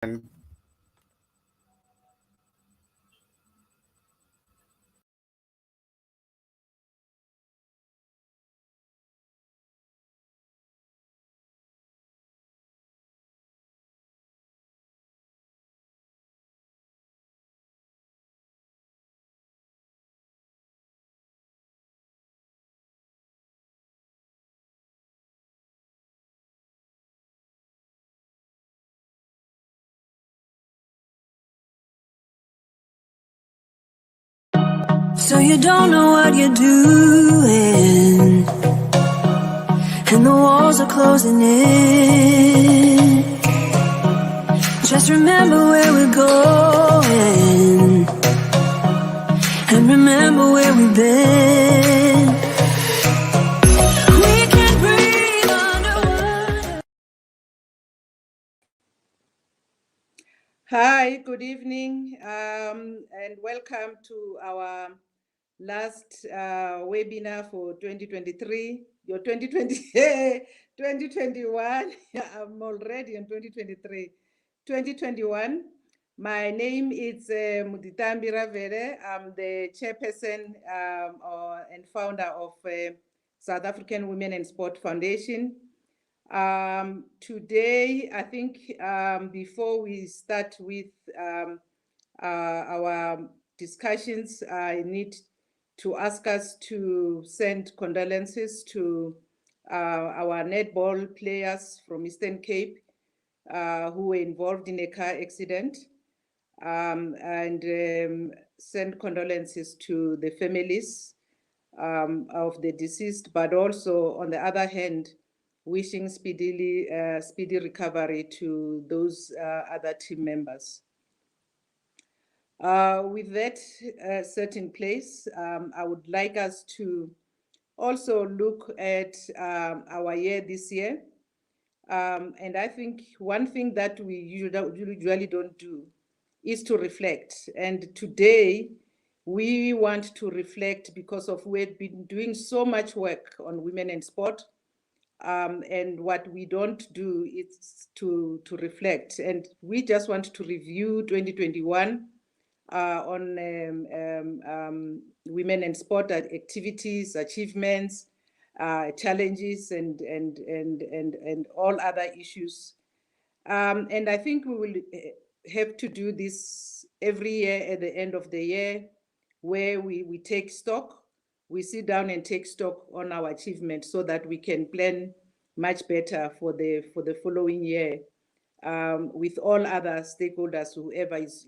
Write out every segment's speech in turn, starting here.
And So you don't know what you're doing, and the walls are closing in. Just remember where we're going, and remember where we've been. We can breathe underwater. Hi, good evening, and welcome to our last webinar for 2023, your 2020, 2021. I'm already in 2023, 2021. My name is Muditambi Ravere. I'm the chairperson and founder of South African Women in Sport Foundation. Today, I think before we start with our discussions, I need to ask us to send condolences to our netball players from Eastern Cape who were involved in a car accident, and send condolences to the families of the deceased, but also on the other hand, wishing speedy recovery to those other team members. With that set in place, I would like us to also look at our year this year. And I think one thing that we usually don't do is to reflect. And today, we want to reflect because of we've been doing so much work on women in sport. And what we don't do is to reflect. And we just want to review 2021 on women in sport activities, achievements, challenges, and all other issues. And I think we will have to do this every year at the end of the year, where we take stock, we sit down and take stock on our achievements so that we can plan much better for the following year with all other stakeholders, whoever is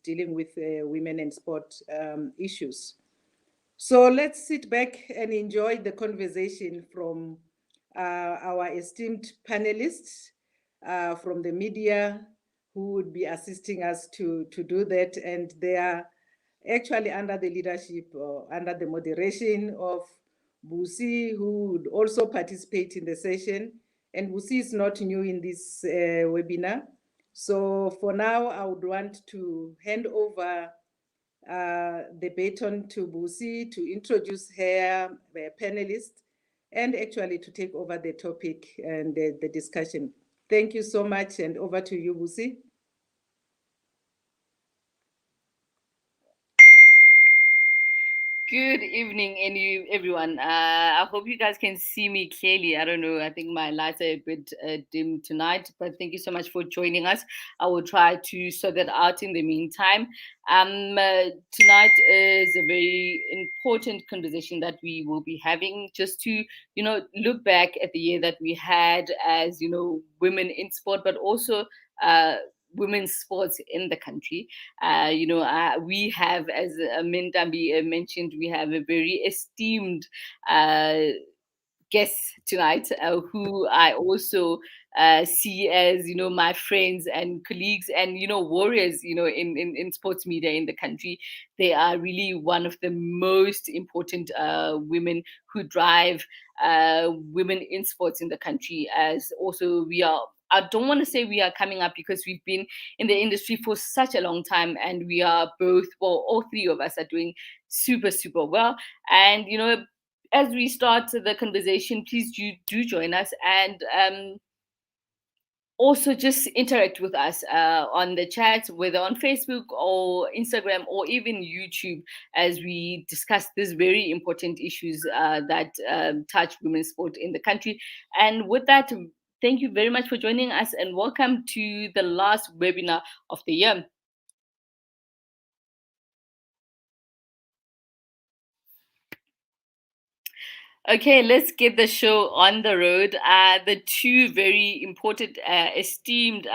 dealing with women in sport issues. So let's sit back and enjoy the conversation from our esteemed panelists from the media who would be assisting us to do that. And they are actually under the leadership or under the moderation of Busi, who would also participate in the session. And Busi is not new in this webinar. So for now, I would want to hand over the baton to Busi to introduce her panelist and actually to take over the topic and the discussion. Thank you so much, and over to you, Busi. Good evening, everyone. I hope you guys can see me clearly. I don't know. I think my lights are a bit dim tonight, but thank you so much for joining us. I will try to sort that out in the meantime. Tonight is a very important conversation that we will be having, just to, look back at the year that we had as, women in sport, but also women's sports in the country. We have, as Mintambi mentioned, we have a very esteemed guest tonight, who I also see as, my friends and colleagues and, warriors, in sports media in the country. They are really one of the most important women who drive women in sports in the country. As also I don't want to say we are coming up, because we've been in the industry for such a long time, and we are both, well, all three of us are doing super, super well. And, as we start the conversation, please do join us. And also just interact with us on the chat, whether on Facebook or Instagram or even YouTube, as we discuss these very important issues that touch women's sport in the country. And with that, thank you very much for joining us and welcome to the last webinar of the year. Okay, let's get the show on the road. The two very important, esteemed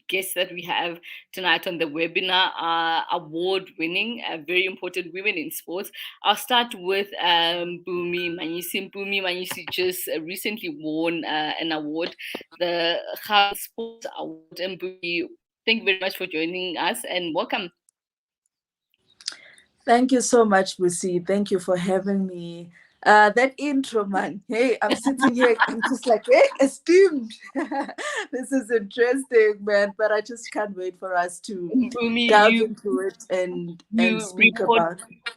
guests that we have tonight on the webinar are award-winning, very important women in sports. I'll start with Mpumi Manyisi. Mpumi Manyisi just recently won an award, the Kganyago Sports Award. And Mpumi, thank you very much for joining us and welcome. Thank you so much, Busi. Thank you for having me. That intro, man. Hey, I'm sitting here. I'm just like, hey, esteemed. This is interesting, man. But I just can't wait for us to Mpumi, delve into it and you speak report about it.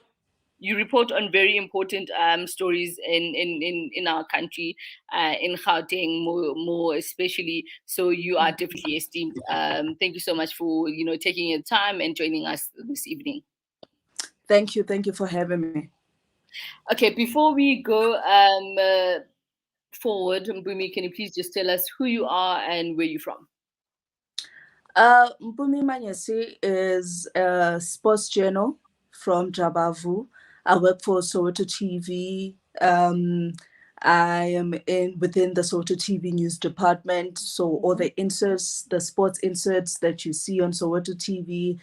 you report on very important stories in our country, in Gauteng more especially. So you are definitely esteemed. Thank you so much for taking your time and joining us this evening. Thank you. Thank you for having me. Okay, before we go forward, Mpumi, can you please just tell us who you are and where you're from? Mpumi Manyisi is a sports journal from Jabavu. I work for Soweto TV. I am within the Soweto TV news department. So all the inserts, the sports inserts that you see on Soweto TV,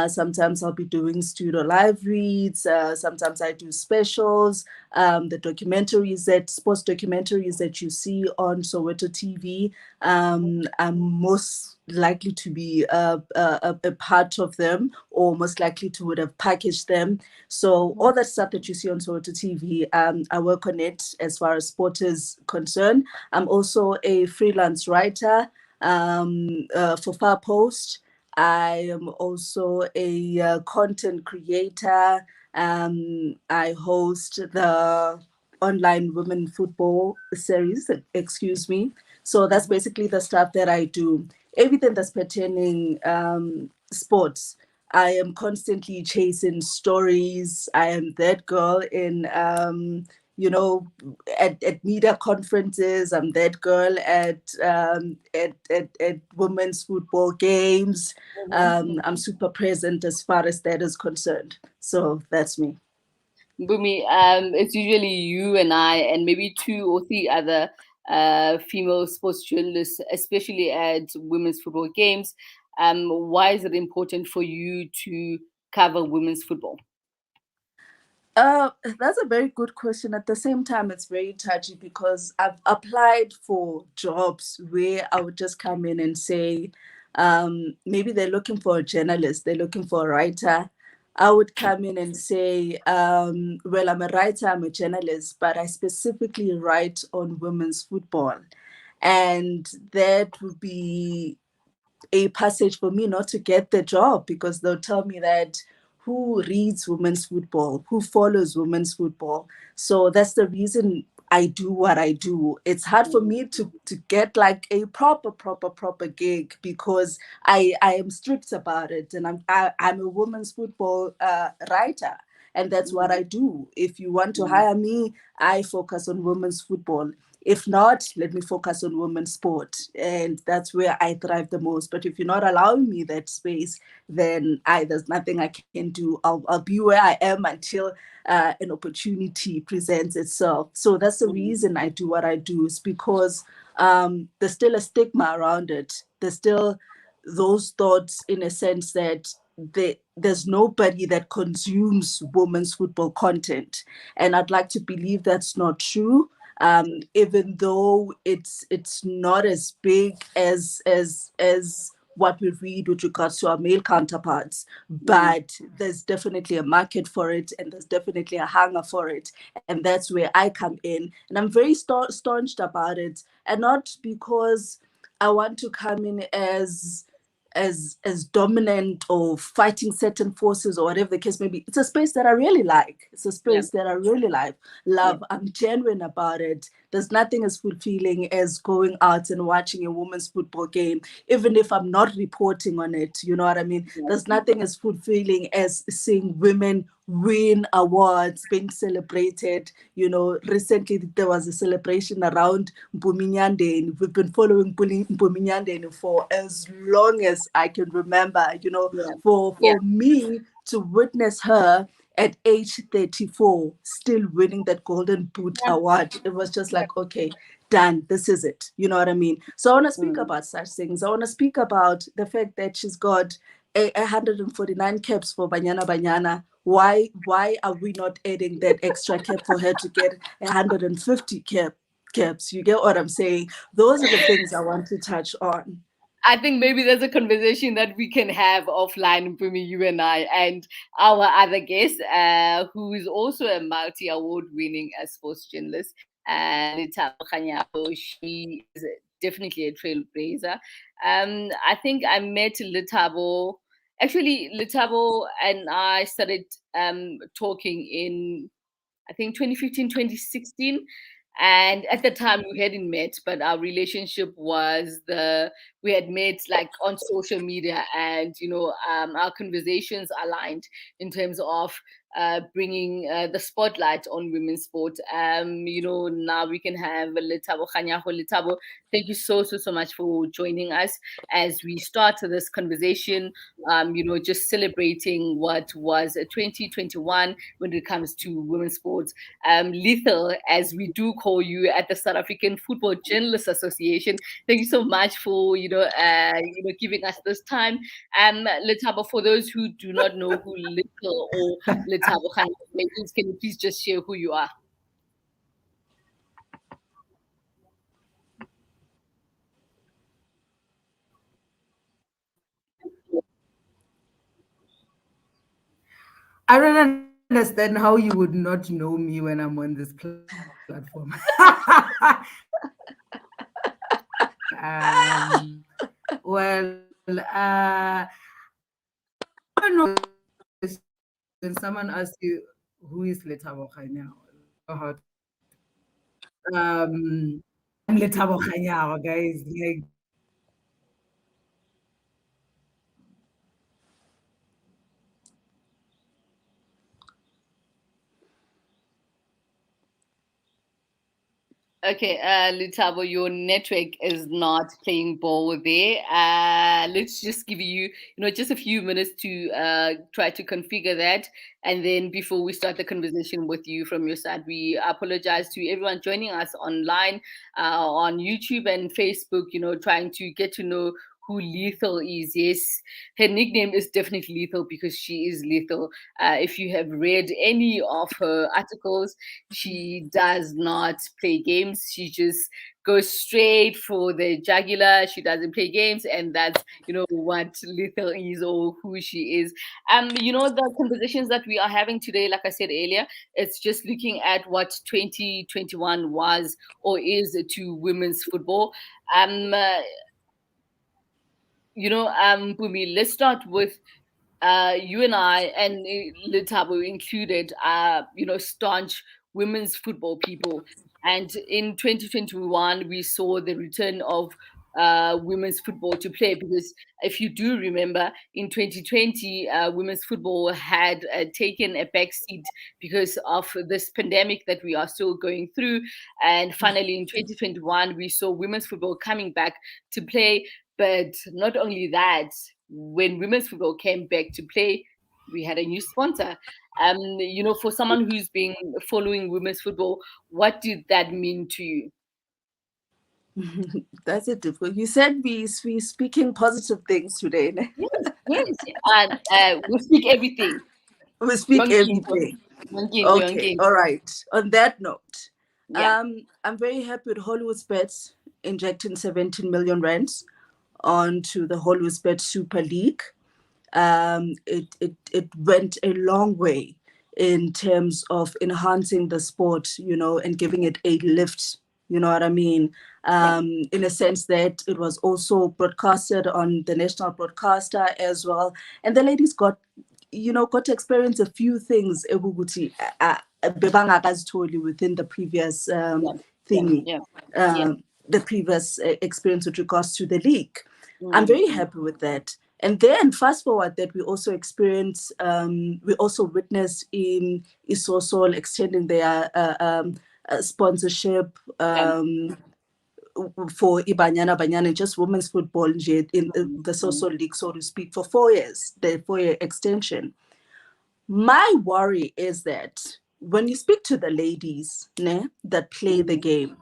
sometimes I'll be doing studio live reads. Sometimes I do specials. The sports documentaries that you see on Soweto TV, I'm most likely to be a part of them, or most likely to would have packaged them. So all that stuff that you see on Soweto TV, I work on it as far as sport is concerned. I'm also a freelance writer for Far Post. I am also a content creator. I host the online women football series, excuse me. So that's basically the stuff that I do. Everything that's pertaining sports. I am constantly chasing stories. I am that girl in at media conferences. I'm that girl at women's football games. I'm super present as far as that is concerned. So that's me. Bumi, it's usually you and I, and maybe 2 or 3 other female sports journalists, especially at women's football games. Why is it important for you to cover women's football? That's a very good question. At the same time, it's very touchy because I've applied for jobs where I would just come in and say, maybe they're looking for a journalist, they're looking for a writer. I would come in and say, well, I'm a writer, I'm a journalist, but I specifically write on women's football. And that would be a passage for me not to get the job, because they'll tell me that who reads women's football, who follows women's football. So that's the reason I do what I do. It's hard for me to get like a proper gig, because I am strict about it, and I'm a women's football writer, and that's what I do. If you want to hire me, I focus on women's football. If not, let me focus on women's sport. And that's where I thrive the most. But if you're not allowing me that space, then there's nothing I can do. I'll be where I am until an opportunity presents itself. So that's the reason I do what I do, is because there's still a stigma around it. There's still those thoughts, in a sense, that there's nobody that consumes women's football content. And I'd like to believe that's not true. Even though it's not as big as what we read with regards to our male counterparts, but there's definitely a market for it, and there's definitely a hunger for it, and that's where I come in. And I'm very staunched about it, and not because I want to come in as dominant or fighting certain forces or whatever the case may be. It's a space that I really like. It's a space that I really love. I'm genuine about it. There's nothing as fulfilling as going out and watching a women's football game, even if I'm not reporting on it. You know what I mean? There's nothing as fulfilling as seeing women win awards, being celebrated. You know, recently there was a celebration around Mpumi Nyandeni. We've been following Mpumi Nyandeni for as long as I can remember. You know, for me to witness her at age 34 still winning that Golden Boot award, it was just like, okay, done, this is it. You know what I mean? So I want to speak about such things. I want to speak about the fact that she's got 149 caps for Banyana. Why are we not adding that extra cap for her to get 150 caps? You get what I'm saying? Those are the things I want to touch on. I think maybe there's a conversation that we can have offline, Mpumi, you and I, and our other guest, who is also a multi-award winning sports journalist, Lethabo Kganyago. She is definitely a trailblazer. I think I met Lethabo. Actually, Lethabo and I started talking in, I think, 2015, 2016. And at the time we hadn't met, but our relationship was we had met like on social media, and our conversations aligned in terms of bringing the spotlight on women's sport. Now we can have Lethabo Kganyago. Lethabo, thank you so much for joining us as we start this conversation. Just celebrating what was 2021 when it comes to women's sports. Lethal, as we do call you at the South African Football Journalists Association. Thank you so much for giving us this time. Lethabo, for those who do not know who Lethal or Lethabo Kganyago is, can you please just share who you are? I don't understand how you would not know me when I'm on this platform. Well, I don't know when someone asks you who is Lethabo Kganyago. I'm Lethabo Kganyago, guys. Like, Okay, Lethabo, your network is not playing ball there. Let's just give you, just a few minutes to try to configure that. And then before we start the conversation with you from your side, we apologize to everyone joining us online on YouTube and Facebook, trying to get to know who Lethal is. Yes, her nickname is definitely Lethal because she is lethal. If you have read any of her articles, she does not play games. She just goes straight for the jugular. She doesn't play games, and that's what Lethal is or who she is. The conversations that we are having today, like I said earlier, it's just looking at what 2021 was or is to women's football. Mpumi, let's start with you and I, and Lethabo included, staunch women's football people. And in 2021, we saw the return of women's football to play, because if you do remember, in 2020, women's football had taken a backseat because of this pandemic that we are still going through. And finally, in 2021, we saw women's football coming back to play. But not only that, when women's football came back to play, we had a new sponsor. For someone who's been following women's football, what did that mean to you? That's it. You said we speaking positive things today. Yes. And we speak everything. We speak everything. Okay, all right. On that note, I'm very happy with Hollywoodbet injecting 17 million rands onto the Hollywoodbet Super League. It went a long way in terms of enhancing the sport, and giving it a lift. You know what I mean? In a sense that it was also broadcasted on the national broadcaster as well, and the ladies got to experience a few things within the previous thingy, Yeah. the previous experience with regards to the league. I'm Mm. very happy with that. And then fast forward that we also experienced, we also witnessed in Isosol extending their sponsorship for Ibanyana Banyana, just women's football in the social league, so to speak, for 4 years, the 4-year extension. My worry is that when you speak to the ladies that play the game,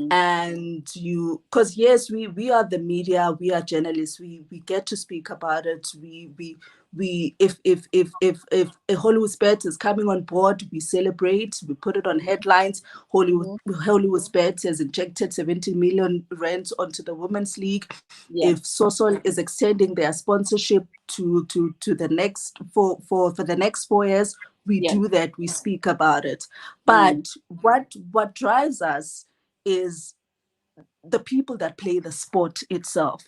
and you, because yes, we are the media, we are journalists, we get to speak about it. We if a Hollywood Bet is coming on board, we celebrate, we put it on headlines. Hollywood Bet has injected 70 million rand onto the women's league. If Sosol is extending their sponsorship to the next for the next 4 years, we do that, we speak about it. But what drives us is the people that play the sport itself.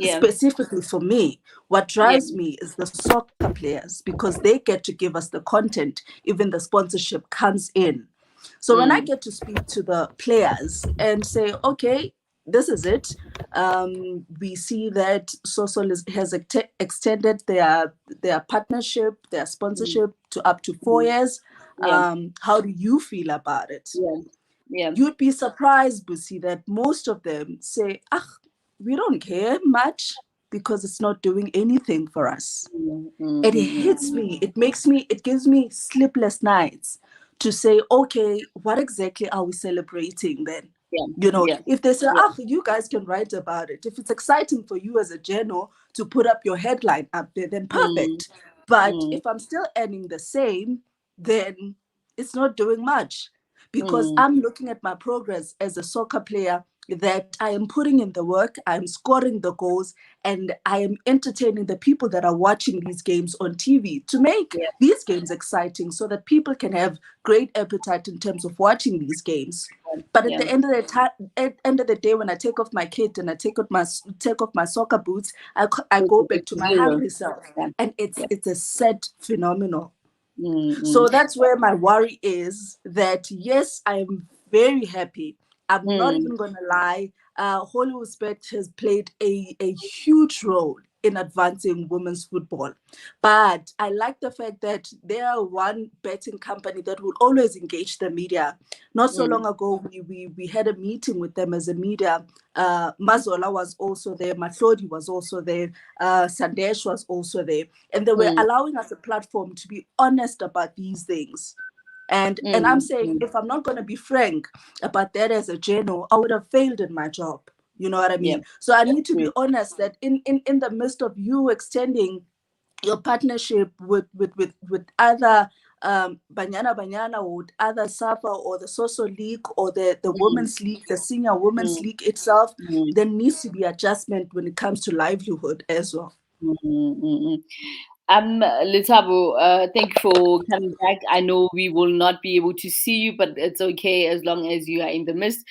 Specifically for me, what drives me is the soccer players, because they get to give us the content, even the sponsorship comes in. So when I get to speak to the players and say, okay, this is it, we see that Sosol has extended their partnership, their sponsorship to up to 4 years. How do you feel about it? You'd be surprised, Busi, that most of them say, we don't care much because it's not doing anything for us. It hits me, it gives me sleepless nights to say, okay, what exactly are we celebrating then? If they say, you guys can write about it. If it's exciting for you as a journal to put up your headline up there, then perfect. But if I'm still earning the same, then it's not doing much, because I'm looking at my progress as a soccer player, that I am putting in the work, I'm scoring the goals, and I am entertaining the people that are watching these games on TV to make these games exciting, so that people can have great appetite in terms of watching these games. But at the end of the day, when I take off my kit and I take off my soccer boots, I go back to my hungry self, and it's a sad phenomenon. So that's where my worry is, that yes, I am very happy. I'm not even going to lie. Hollywood Bet has played a huge role in advancing women's football. But I like the fact that they are one betting company that will always engage the media. Not so long ago, we had a meeting with them as a media. Mazola was also there, Matlodi was also there, Sandesh was also there. And they were allowing us a platform to be honest about these things. And I'm saying, if I'm not going to be frank about that as a journal, I would have failed in my job. You know what I mean? So I need to be honest that in the midst of you extending your partnership with other Banyana or with other SAFA or the social league or the women's league, the senior women's league itself, there needs to be adjustment when it comes to livelihood as well. Lethabo, thank you for coming back. I know we will not be able to see you, but it's okay as long as you are in the midst.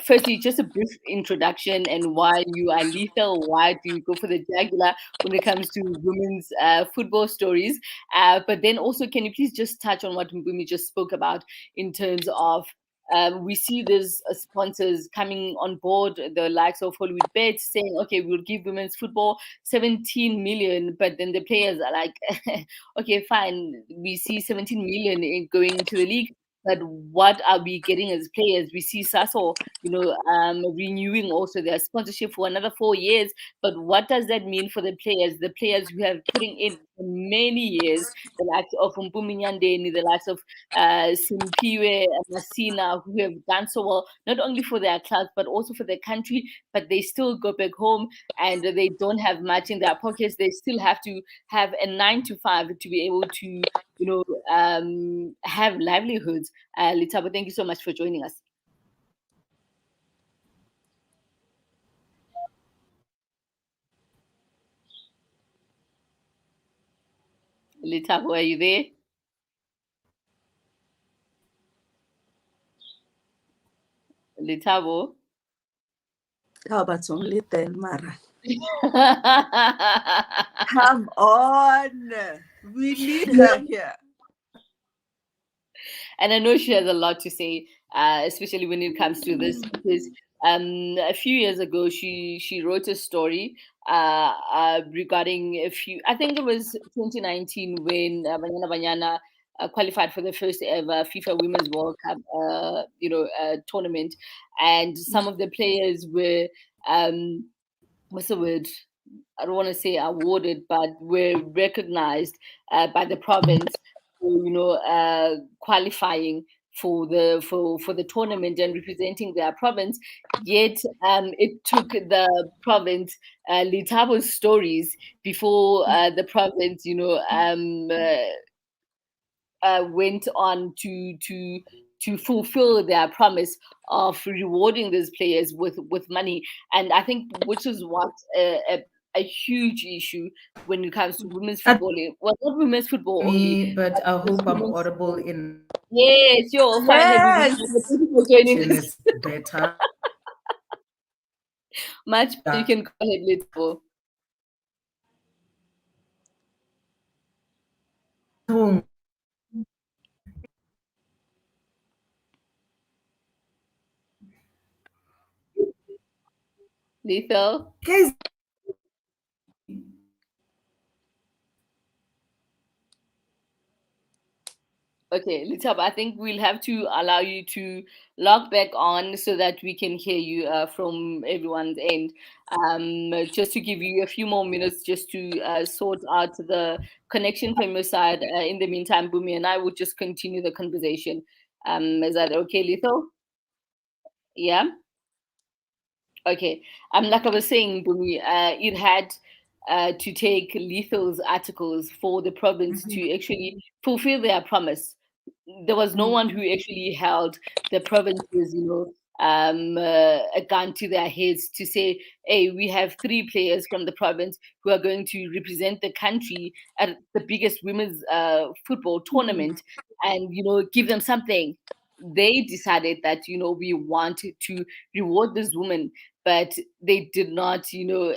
Firstly, just a brief introduction and why you are lethal. Why do you go for the jugular when it comes to women's football stories? But then also, can you please just touch on what Mpumi just spoke about in terms of we see these sponsors coming on board, the likes of Hollywood Bet, saying, okay, we'll give women's football 17 million, but then the players are like, okay, fine, we see 17 million going into the league, but what are we getting as players? We see Sasso, renewing also their sponsorship for another 4 years, but what does that mean for the players who have putting in many years, the likes of Mpumi Nyandeni, the likes of Simpiwe, Masina, who have done so well, not only for their clubs, but also for their country, but they still go back home and they don't have much in their pockets. They still have to have a 9 to 5 to be able to, have livelihoods. Lethabo, thank you so much for joining us. Lethabo, are you there? Lethabo? How about only then, Mara? Come on. We need her here. And I know she has a lot to say. especially when it comes to this, because a few years ago she wrote a story regarding a few. I think it was 2019 when Banyana Banyana qualified for the first ever FIFA Women's World Cup, tournament, and some of the players were what's the word? I don't want to say awarded, but were recognized by the province for qualifying for the tournament and representing their province. Yet it took the province Lethabo's stories before the province went on to fulfill their promise of rewarding these players with money. And I think which is what a huge issue when it comes to women's football. Well, not women's football only. But I hope I'm Women's audible football. in Yes, you're finally. Thank Yes. you for joining us. is better. Much you can go ahead, Lethabo. Lethal. Guys, Okay, Lethabo, I think we'll have to allow you to log back on so that we can hear you from everyone's end. Just to give you a few more minutes just to sort out the connection from your side. In the meantime, Bumi and I will just continue the conversation. Is that okay, Lethal? Yeah? Okay. Like I was saying, Bumi, it had to take Lethal's articles for the province to actually fulfill their promise. There was no one who actually held the provinces, a gun to their heads to say, hey, we have 3 players from the province who are going to represent the country at the biggest women's football tournament and, give them something. They decided that, we wanted to reward this woman, but they did not, do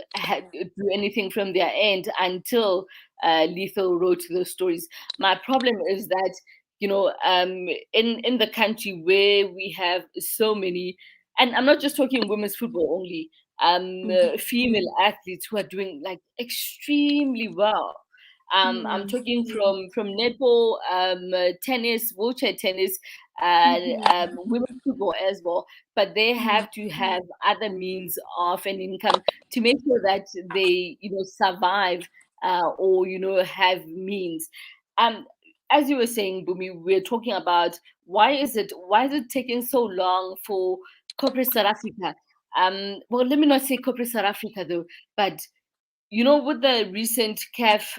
anything from their end until Lethal wrote those stories. My problem is that in the country where we have so many, and I'm not just talking women's football only, female athletes who are doing like extremely well. I'm talking from netball, tennis, wheelchair tennis, women's football as well. But they have to have other means of an income to make sure that they, survive or have means. Um, as you were saying, Bumi, we're talking about why is it taking so long for corporate South Africa? Well, let me not say corporate South Africa though, but with the recent CAF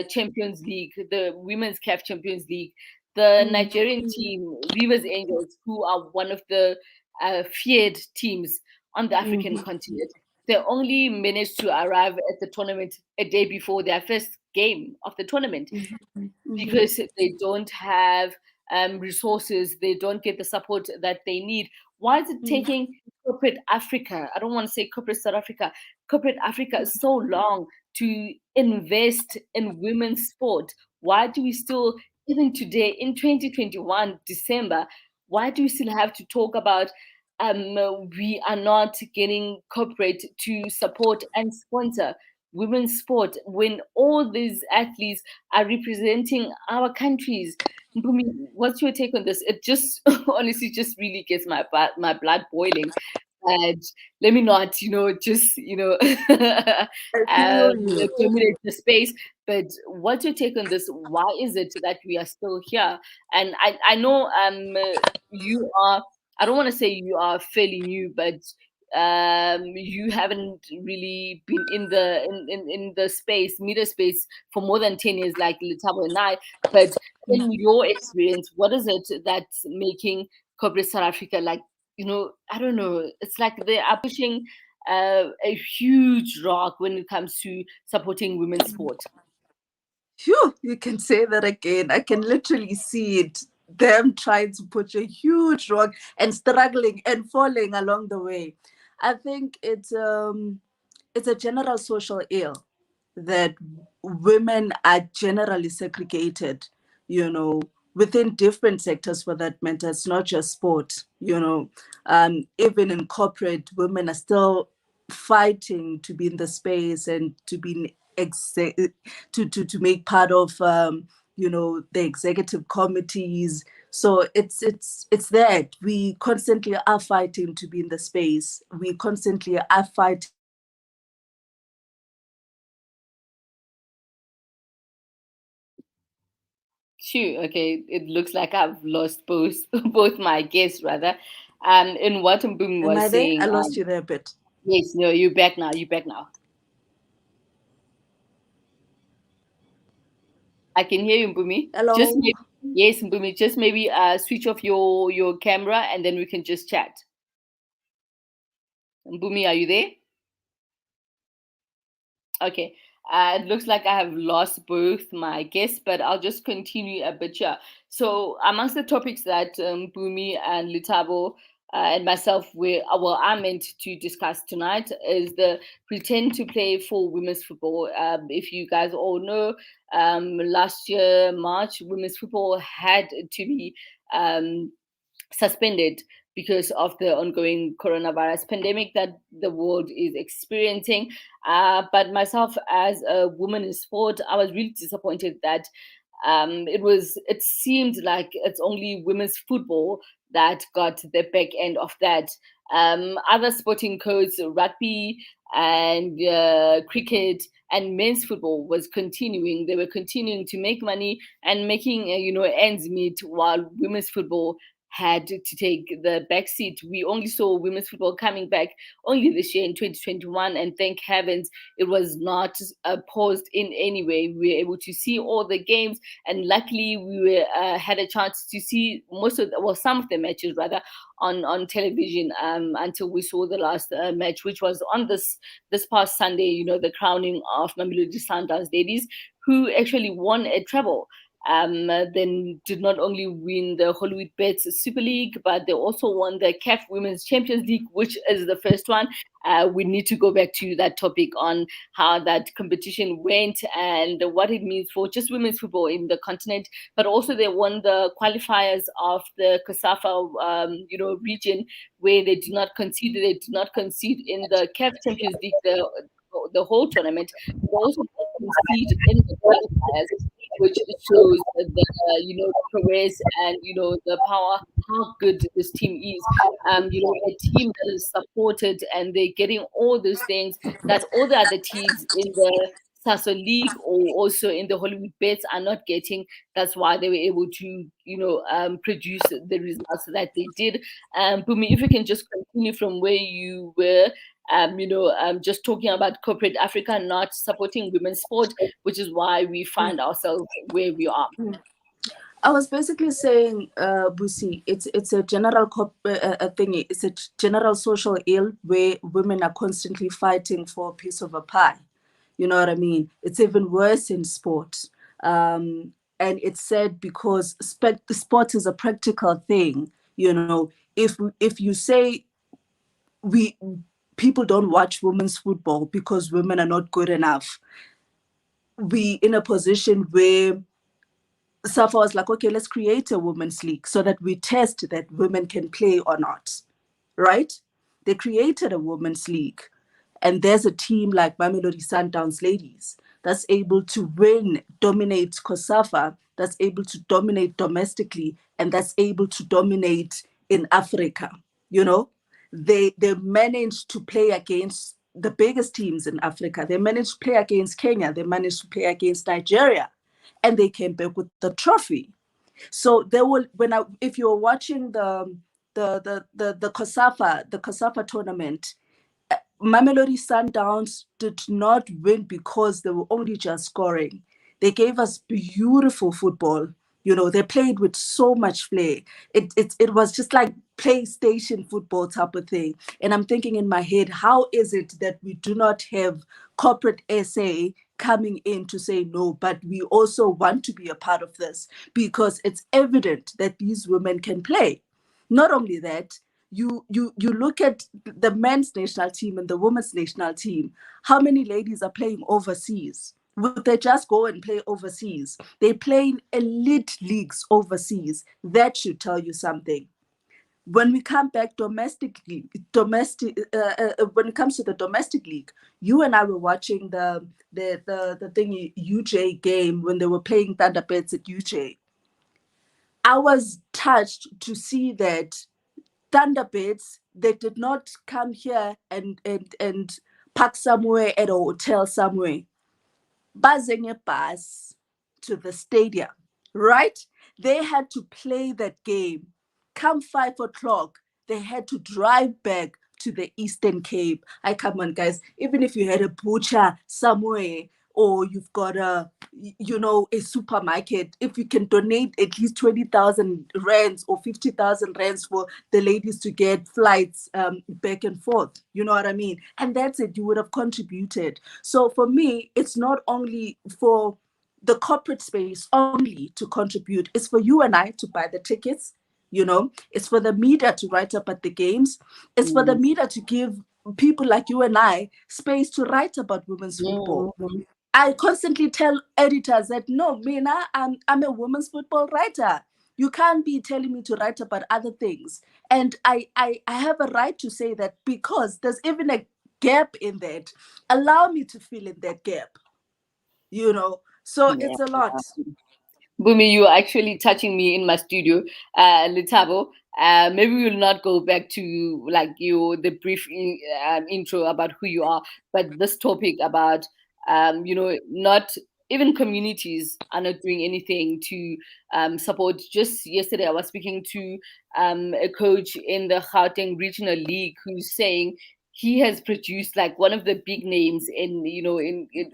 Champions League, the Women's CAF Champions League, the Nigerian team, Rivers Angels, who are one of the feared teams on the African continent, they only managed to arrive at the tournament a day before their first game of the tournament because they don't have resources, they don't get the support that they need. Why is it taking corporate Africa, I don't want to say corporate South Africa, corporate Africa so long to invest in women's sport? Why do we still, even today in 2021, December, why do we still have to talk about we are not getting corporate to support and sponsor women's sport when all these athletes are representing our countries? Mpumi, what's your take on this? It just honestly just really gets my blood boiling. And let me not, just I feel you. dominate the space. But what's your take on this? Why is it that we are still here? And I know you are. I don't want to say you are fairly new, but you haven't really been in the space, media space, for more than 10 years like Lethabo and I. But in your experience, what is it that's making corporate South Africa, like, I don't know, it's like they are pushing a huge rock when it comes to supporting women's sport? Phew, you can say that again. I can literally see it. Them trying to push a huge rock and struggling and falling along the way. I think it's a general social ill that women are generally segregated, you know, within different sectors for that matter. It's not just sport, even in corporate, women are still fighting to be in the space and to be to make part of the executive committees. So it's that we constantly are fighting to be in the space. We constantly are fighting. Phew, okay, it looks like I've lost both both my guests rather. In what Mpumi Am I was there? I saying, lost you there a bit. yes, no, you're back now. You're back now. I can hear you, Mpumi. Just Hello. maybe, yes, Mpumi. Just maybe switch off your camera and then we can just chat. Mpumi, are you there? Okay. It looks like I have lost both my guests, but I'll just continue a bit here. So, amongst the topics that Bumi and Lethabo and myself are meant to discuss tonight is the pretend to play for women's football. If you guys all know, last year March, women's football had to be suspended because of the ongoing coronavirus pandemic that the world is experiencing. But myself, as a woman in sport, I was really disappointed that it seemed like it's only women's football that got the back end of that. Other sporting codes, rugby and cricket and men's football was continuing. They were continuing to make money and making ends meet, while women's football had to take the back seat. We only saw women's football coming back only this year in 2021, and thank heavens it was not paused in any way. We were able to see all the games, and luckily we had a chance to see some of the matches rather on television until we saw the last match, which was on this past Sunday. The crowning of Mamelodi Sundowns ladies, who actually won a treble. Then did not only win the Hollywood Bets Super League, but they also won the CAF Women's Champions League, which is the first one. We need to go back to that topic on how that competition went and what it means for just women's football in the continent. But also they won the qualifiers of the COSAFA, region, where they did not concede. They did not concede in the CAF Champions League the whole tournament. They also concede in the qualifiers, which shows the progress and the power, how good this team is. A team that is supported and they're getting all those things that all the other teams in the Sasso League or also in the Hollywood Bets are not getting. That's why they were able to produce the results that they did. Bumi, if you can just continue from where you were. Just talking about corporate Africa not supporting women's sport, which is why we find ourselves where we are. I was basically saying, Busi, it's a general thing. It's a general social ill where women are constantly fighting for a piece of a pie. You know what I mean? It's even worse in sport. And it's sad because sport is a practical thing. If you say we people don't watch women's football because women are not good enough, we in a position where SAFA was like, okay, let's create a women's league so that we test that women can play or not, right? They created a women's league, and there's a team like Mamelodi Sundowns ladies that's able to win, dominate COSAFA, that's able to dominate domestically, and that's able to dominate in Africa. They managed to play against the biggest teams in Africa. They managed to play against Kenya. They managed to play against Nigeria, and they came back with the trophy. So they will if you're watching the COSAFA tournament, Mamelodi Sundowns did not win because they were only just scoring. They gave us beautiful football. They played with so much flair. It was just like PlayStation football type of thing. And I'm thinking in my head, how is it that we do not have corporate SA coming in to say no, but we also want to be a part of this because it's evident that these women can play. Not only that, you look at the men's national team and the women's national team. How many ladies are playing overseas? Would they just go and play overseas? They play in elite leagues overseas. That should tell you something. When we come back domestically, when it comes to the domestic league, you and I were watching the thing UJ game when they were playing Thunderbirds at UJ. I was touched to see that Thunderbirds, they did not come here and park somewhere at a hotel somewhere. Buzzing a bus to the stadium, right? They had to play that game. Come 5 o'clock, they had to drive back to the Eastern Cape. I come on, guys. Even if you had a butcher somewhere, or you've got a supermarket, if you can donate at least 20,000 rands or 50,000 rands for the ladies to get flights back and forth, you know what I mean? And that's it, you would have contributed. So for me, it's not only for the corporate space only to contribute, it's for you and I to buy the tickets, it's for the media to write about the games, it's for the media to give people like you and I space to write about women's football. I constantly tell editors that no, Mina, I'm a women's football writer. You can't be telling me to write about other things. And I have a right to say that, because there's even a gap in that. Allow me to fill in that gap. So it's a lot. Mpumi, you are actually touching me in my studio, Lethabo. Maybe we'll not go back to the brief intro about who you are, but this topic about not even communities are not doing anything to support. Just yesterday, I was speaking to a coach in the Gauteng Regional League who's saying he has produced like one of the big names in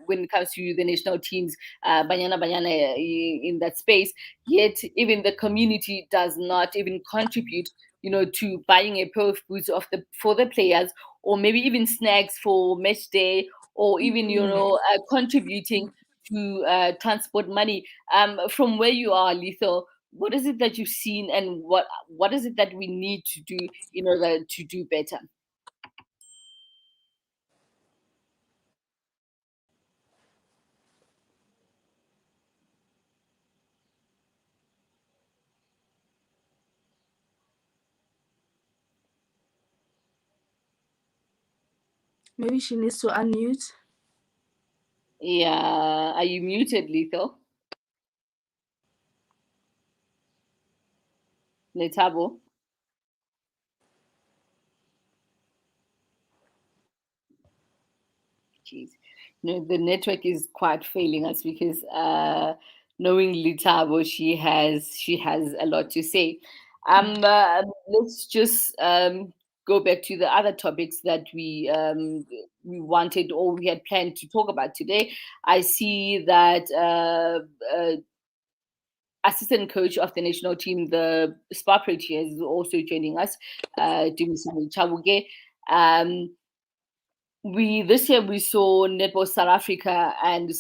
when it comes to the national teams, Banyana in that space. Yet even the community does not even contribute, to buying a pair of boots for the players, or maybe even snacks for match day, or even contributing to transport money. From where you are, Lethal, what is it that you've seen, and what is it that we need to do in order to do better? Maybe she needs to unmute. Yeah, are you muted, Lethal? Lethabo? Jeez. The network is quite failing us because knowing Lethabo, she has a lot to say. Let's just go back to the other topics that we wanted or we had planned to talk about today. I see that assistant coach of the national team, the Spa Proteas, is also joining us, Busisiwe Mokwena. This year we saw Netball South Africa and the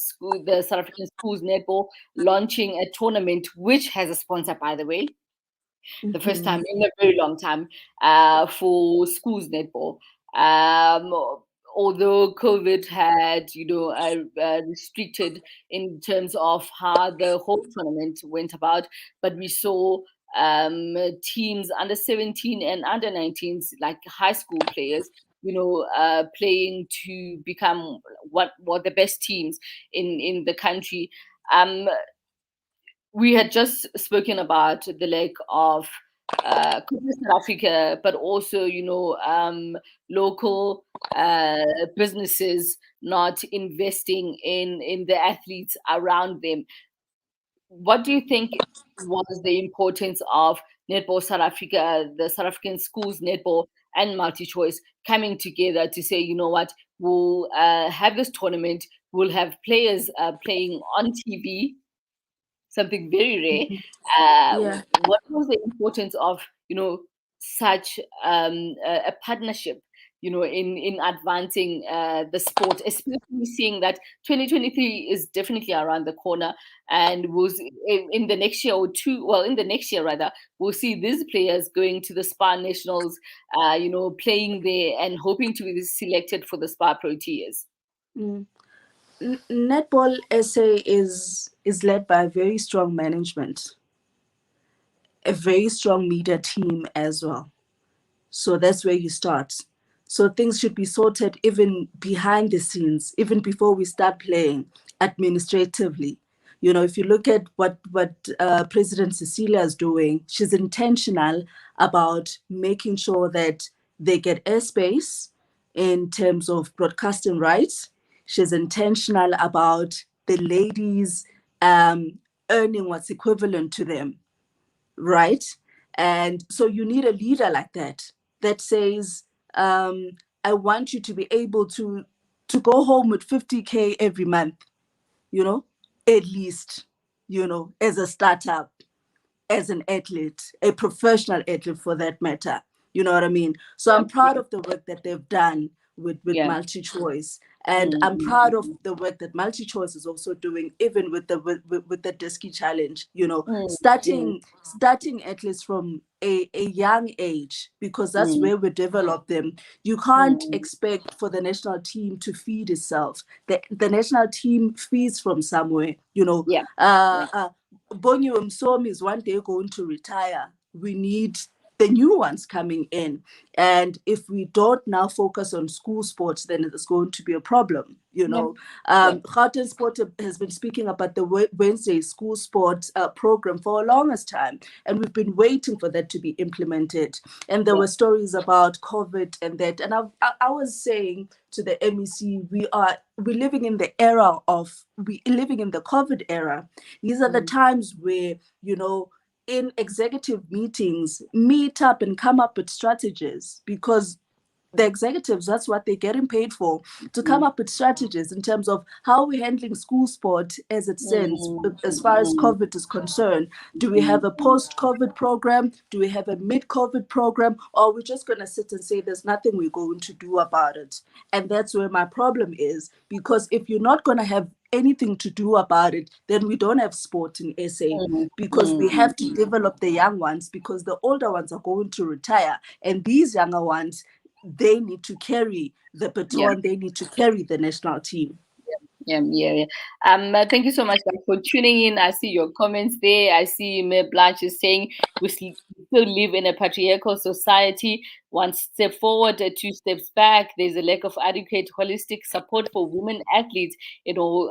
South African schools netball launching a tournament which has a sponsor, by the way, the first time in a very long time for schools netball. Although COVID had, restricted in terms of how the whole tournament went about, but we saw teams under 17 and under 19s, like high school players, playing to become what the best teams in the country. We had just spoken about the lack of South Africa, but also local businesses not investing in the athletes around them. What do you think was the importance of Netball South Africa, the South African schools netball and multi-choice coming together to say, you know what, we'll have this tournament, we'll have players playing on TV, something very rare. Yeah. What was the importance of such a partnership, in advancing the sport, especially seeing that 2023 is definitely around the corner, and in the next year or two, well, in the next year rather, we'll see these players going to the Spa Nationals, playing there and hoping to be selected for the Spa Proteas. Netball SA is led by a very strong management, a very strong media team as well. So that's where you start. So things should be sorted even behind the scenes, even before we start playing administratively. You know, if you look at what President Cecilia is doing, she's intentional about making sure that they get airspace in terms of broadcasting rights. She's intentional about the ladies earning what's equivalent to them, right? And so you need a leader like that that says, I want you to be able to go home with 50K every month, you know, at least, you know, as a startup, as an athlete, a professional athlete for that matter. You know what I mean? So I'm proud of the work that they've done with multi-choice. And I'm proud of the work that multi-choice is also doing, even with the Disky challenge, you know, starting athletes from a young age, because that's where we develop them. You can't expect for the national team to feed itself. The national team feeds from somewhere, you know. Bonyo Msomi is one day going to retire. We need the new ones coming in. And if we don't now focus on school sports, then it's going to be a problem, you know. Gauteng Sport has been speaking about the Wednesday school sports program for a longest time, and we've been waiting for that to be implemented. And there were stories about COVID and that. And I was saying to the MEC, we're living in the era of, we living in the COVID era. These are the times where, you know, in executive meetings, meet up and come up with strategies, because the executives, that's what they're getting paid for, to come up with strategies in terms of how we're handling school sport as it stands, as far as COVID is concerned. Do we have a post-COVID program? Do we have a mid-COVID program? Or are we just going to sit and say there's nothing we're going to do about it? And that's where my problem is, because if you're not going to have anything to do about it, then we don't have sport in SA, because we have to develop the young ones, because the older ones are going to retire, and these younger ones, they need to carry the baton, they need to carry the national team. Thank you so much, guys, for tuning in. I see your comments there. I see Me Blanche is saying we still live in a patriarchal society. One step forward, two steps back. There's a lack of adequate holistic support for women athletes in all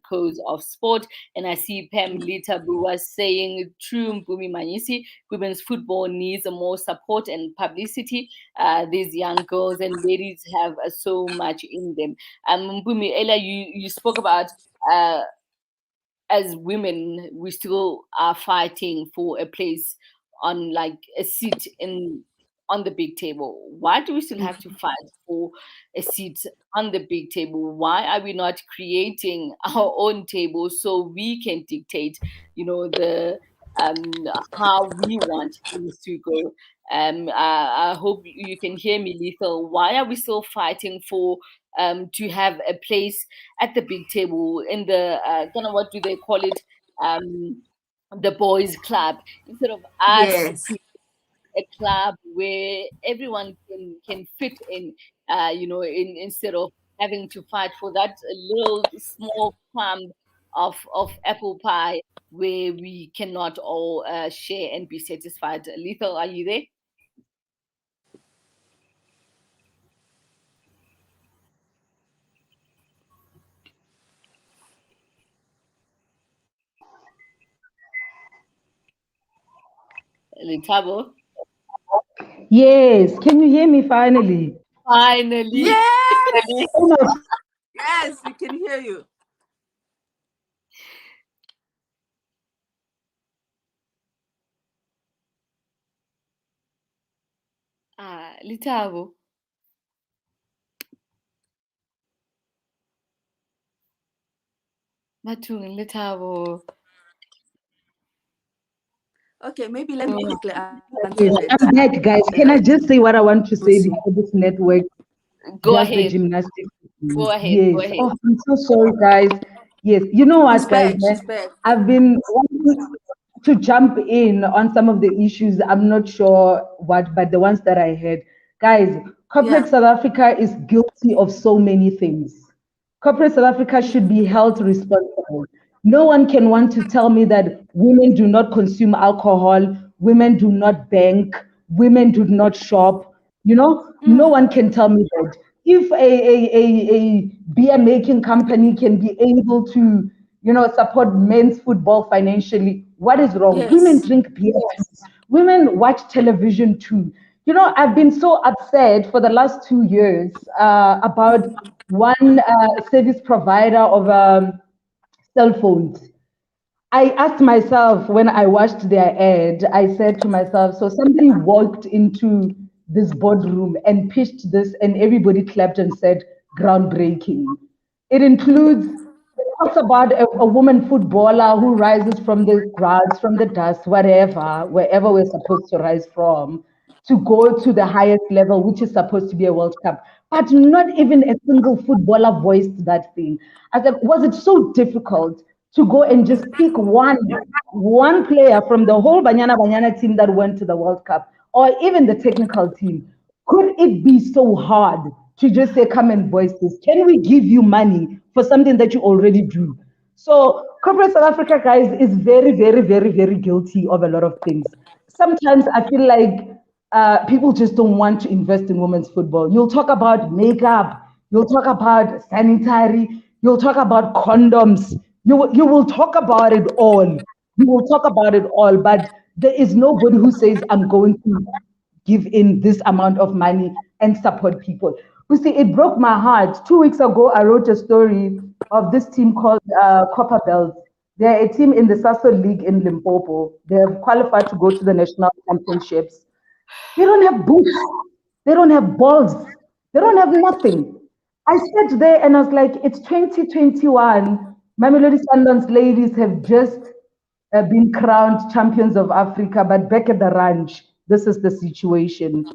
codes of sport. And I see Pam Lethabo was saying, true, Mpumi Manyisi, women's football needs more support and publicity. These young girls and ladies have so much in them. Mpumi, Ella, you spoke about as women, we still are fighting for a place on, like, a seat on the big table. Why do we still have to fight for a seat on the big table? Why are we not creating our own table so we can dictate, you know, the how we want things to go? I hope you can hear me, Lethal. Why are we still fighting for to have a place at the big table in the kind of, what do they call it, the boys club, instead of us Yes. a club where everyone can fit in, you know, instead of having to fight for that little small crumb of apple pie where we cannot all share and be satisfied. Lethal, are you there? Lethabo? Yes, can you hear me finally? Finally. Yes. Oh my, Yes, we can hear you. Lethabo. Matung, Lethabo. Okay, maybe let me quickly answer yes, that. I'm back, guys. Can I just say what I want to say Busi. before this network Go does the ahead. gymnastics? Go ahead. Yes. Go ahead. Oh, I'm so sorry, guys. Yes, you know She's what, guys? back. She's back. I've been wanting to jump in on some of the issues. I'm not sure what, but the ones that I heard, guys, corporate Yeah. South Africa is guilty of so many things. corporate South Africa should be held responsible. No one can want to tell me that women do not consume alcohol, women do not bank, women do not shop. No one can tell me that. If a beer making company can be able to, support men's football financially, what is wrong? Women Yes. drink beer too. Women watch television too. I've been so upset for the last 2 years about one service provider of cell phones. I asked myself when I watched their ad, I said to myself, so somebody walked into this boardroom and pitched this, and everybody clapped and said, groundbreaking. It includes, it talks about a woman footballer who rises from the grass, from the dust, whatever, wherever we're supposed to rise from, to go to the highest level, which is supposed to be a World Cup. But not even a single footballer voiced that thing. I said, was it so difficult to go and just pick one player from the whole Banyana team that went to the World Cup, or even the technical team? Could it be so hard to just say, come and voice this? Can we give you money for something that you already do? So corporate South Africa, guys, is very, very, very, very guilty of a lot of things. Sometimes I feel like people just don't want to invest in women's football. You'll talk about makeup, you'll talk about sanitary, you'll talk about condoms, you will talk about it all. You will talk about it all, but there is nobody who says, I'm going to give in this amount of money and support people. You see, it broke my heart. 2 weeks ago, I wrote a story of this team called Copper Bells. They're a team in the Sasol League in Limpopo. They have qualified to go to the national championships. They don't have boots. They don't have balls. They don't have nothing. I sat there and I was like, it's 2021. Mamelodi Sundowns ladies have just been crowned champions of Africa, but back at the ranch, this is the situation.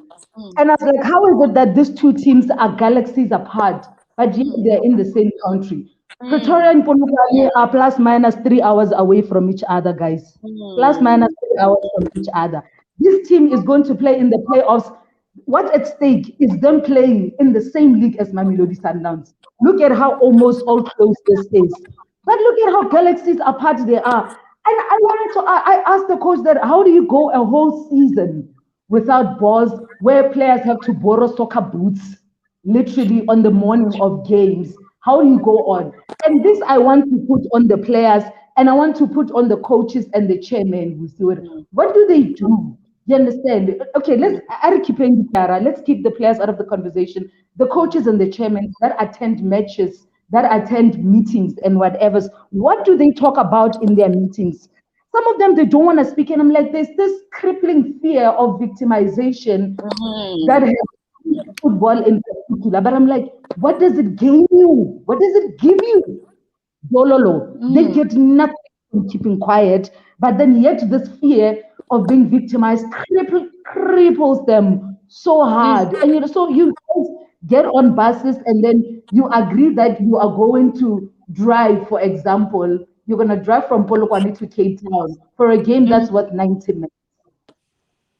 And I was like, how is it that these two teams are galaxies apart, but yet they're in the same country? Pretoria and Polokwane are plus minus 3 hours away from each other, guys. Plus minus 3 hours from each other. This team is going to play in the playoffs. What's at stake is them playing in the same league as Mamelodi Sundowns. Look at how almost all close this is. But look at how galaxies apart they are. And I asked the coach that, how do you go a whole season without balls, where players have to borrow soccer boots literally on the morning of games? How do you go on? And this I want to put on the players, and I want to put on the coaches and the chairman. What do they do? You understand? Okay, let's keep the players out of the conversation. The coaches and the chairmen that attend matches, that attend meetings and whatever. What do they talk about in their meetings? Some of them, they don't want to speak. And I'm like, there's this crippling fear of victimization that has football in particular. But I'm like, what does it gain you? What does it give you? Dololo. They get nothing from keeping quiet. But then yet this fear of being victimized cripples them so hard. And so you guys get on buses and then you agree that you are going to drive, for example, you're going to drive from Polokwane to Cape Town for a game that's worth 90 minutes.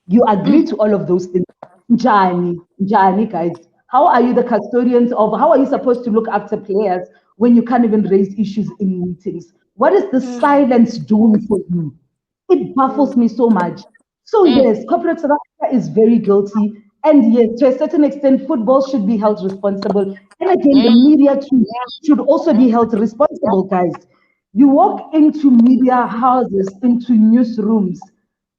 You agree to all of those things. Njani, guys. How are you the custodians of, how are you supposed to look after players when you can't even raise issues in meetings? What is the silence doing for you? It baffles me so much. So yes, corporate South Africa is very guilty. And yes, to a certain extent, football should be held responsible. And again, the media too should also be held responsible, guys. You walk into media houses, into newsrooms.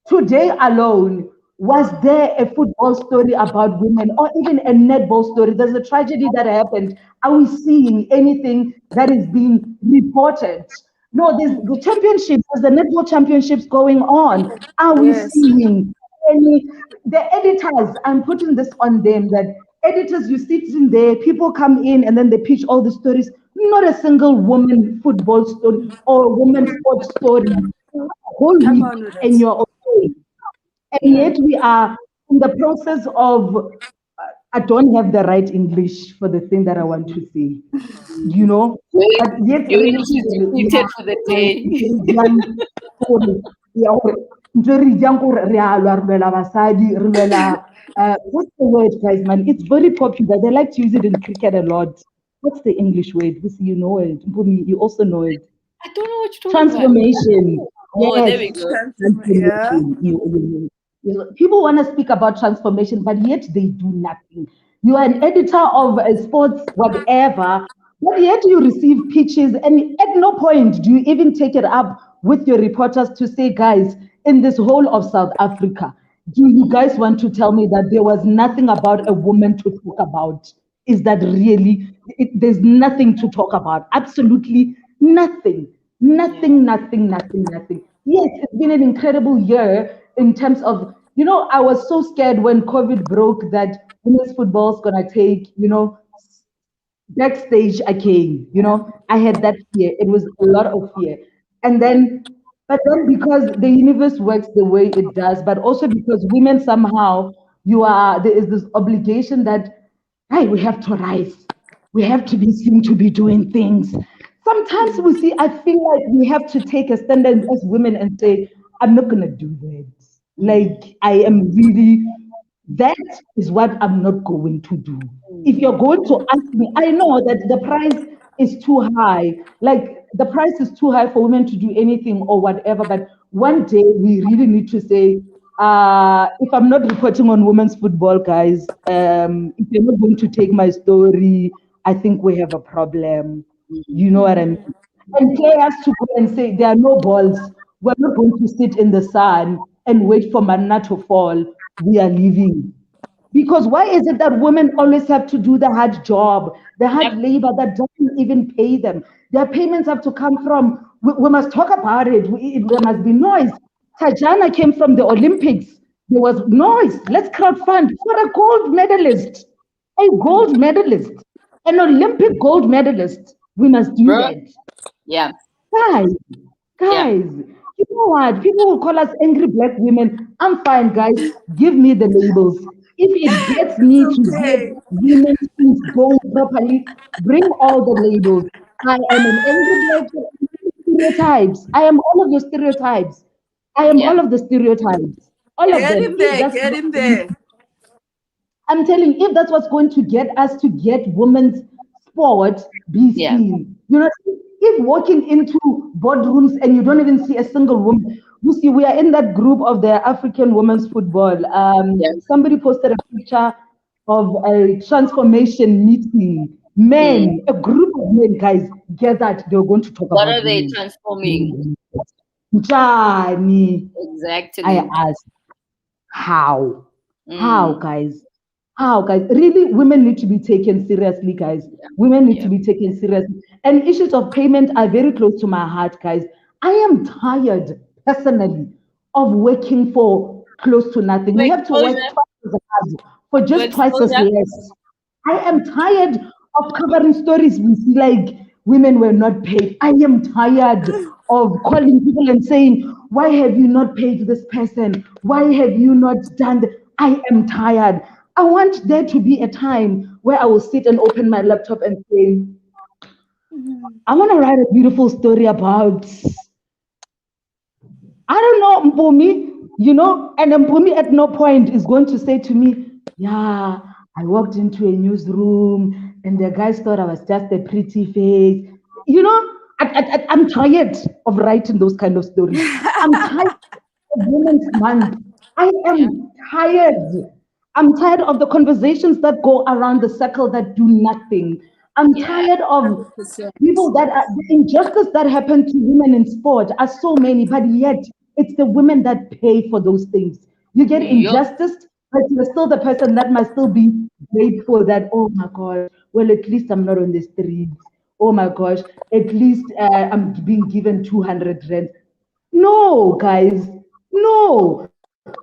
Today alone, was there a football story about women or even a netball story? There's a tragedy that happened. Are we seeing anything that is being reported? No, there's the championships, there's the netball championships going on. Are we seeing any? The editors, I'm putting this on them, that editors, you sit in there, people come in and then they pitch all the stories. Not a single woman football story or woman sports story. Whole week, and you're okay. And yet we are in the process of, I don't have the right English for the thing that I want to say, but yet Your English is depleted for the day. What's the word, guys, man? It's very popular. They like to use it in cricket a lot. what's the English word? You know it. Mpumi, you also know it. I don't know what you're talking about. Transformation. Oh, there we Yes, go. Yeah. transformation. People want to speak about transformation, but yet they do nothing. You are an editor of sports, whatever, but yet you receive pitches, and at no point do you even take it up with your reporters to say, guys, in this whole of South Africa, do you guys want to tell me that there was nothing about a woman to talk about? Is that really, there's nothing to talk about? Absolutely nothing. Nothing, nothing, nothing, nothing. Yes, it's been an incredible year in terms of, I was so scared when COVID broke that women's football is gonna take, backstage I came, I had that fear. It was a lot of fear. And then, but then because the universe works the way it does, but also because women somehow, there is this obligation that, hey, we have to rise. We have to be seen to be doing things. Sometimes I feel like we have to take a stand as women and say, I'm not going to do that. Like, I am really, that is what I'm not going to do. If you're going to ask me, I know that the price is too high. Like, the price is too high for women to do anything or whatever. But one day we really need to say, if I'm not reporting on women's football, guys, if you're not going to take my story, I think we have a problem. You know what I mean? And players to go and say there are no balls. We're not going to sit in the sun and wait for manna to fall. We are leaving. Because why is it that women always have to do the hard job, the hard labor that doesn't even pay them? Their payments have to come from, we must talk about it. There must be noise. Tajana came from the Olympics. There was noise. Let's crowdfund for a gold medalist. A gold medalist. An Olympic gold medalist. We must do that. Yeah. Guys, you know what? People will call us angry black women. I'm fine, guys. Give me the labels. If it gets me to get women things going properly, bring all the labels. I am an angry black stereotypes. I am all of your stereotypes. I am all of the stereotypes. All of Get them. him there. Get him there. I'm telling you, if that's what's going to get us to get women's sport be seen. If walking into boardrooms and you don't even see a single woman, you see, we are in that group of the African women's football. Somebody posted a picture of a transformation meeting. Men, a group of men, guys, gathered. They were going to talk What about are they women. transforming? Johnny, Exactly. I asked, how? How, guys? How, guys? Really, women need to be taken seriously, guys. Women need to be taken seriously. And issues of payment are very close to my heart, guys. I am tired, personally, of working for close to nothing. We have to work twice as hard for just twice as less. I am tired of covering stories we see like women were not paid. I am tired of calling people and saying, why have you not paid this person? Why have you not done that? I am tired. I want there to be a time where I will sit and open my laptop and say, I want to write a beautiful story about, I don't know, Mpumi, and Mpumi at no point is going to say to me, yeah, I walked into a newsroom and the guys thought I was just a pretty face. I'm tired of writing those kind of stories. I'm tired of Women's Month. I am tired. I'm tired of the conversations that go around the circle that do nothing. I'm tired of people the injustice that happen to women in sport are so many, but yet it's the women that pay for those things. You get injustice, but you're still the person that must still be grateful that, oh my God, well, at least I'm not on the streets. Oh my gosh, at least I'm being given 200 rand. No, guys, no.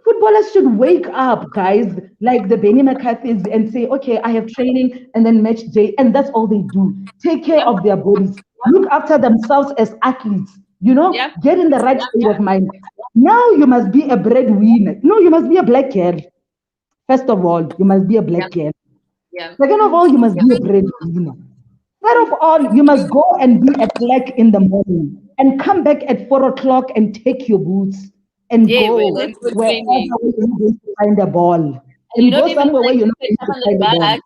Footballers should wake up, guys, like the Benny McCarthy's, and say, okay, I have training and then match day, and that's all they do. Take care of their bodies, look after themselves as athletes, get in the right state of mind. Now you must be a breadwinner. No, you must be a black girl. First of all, you must be a black girl. Second of all, you must be a breadwinner. Third of all, you must go and be at black in the morning and come back at 4 o'clock and take your boots and go wherever you're going to find a ball. And go somewhere where you're not going to find a ball.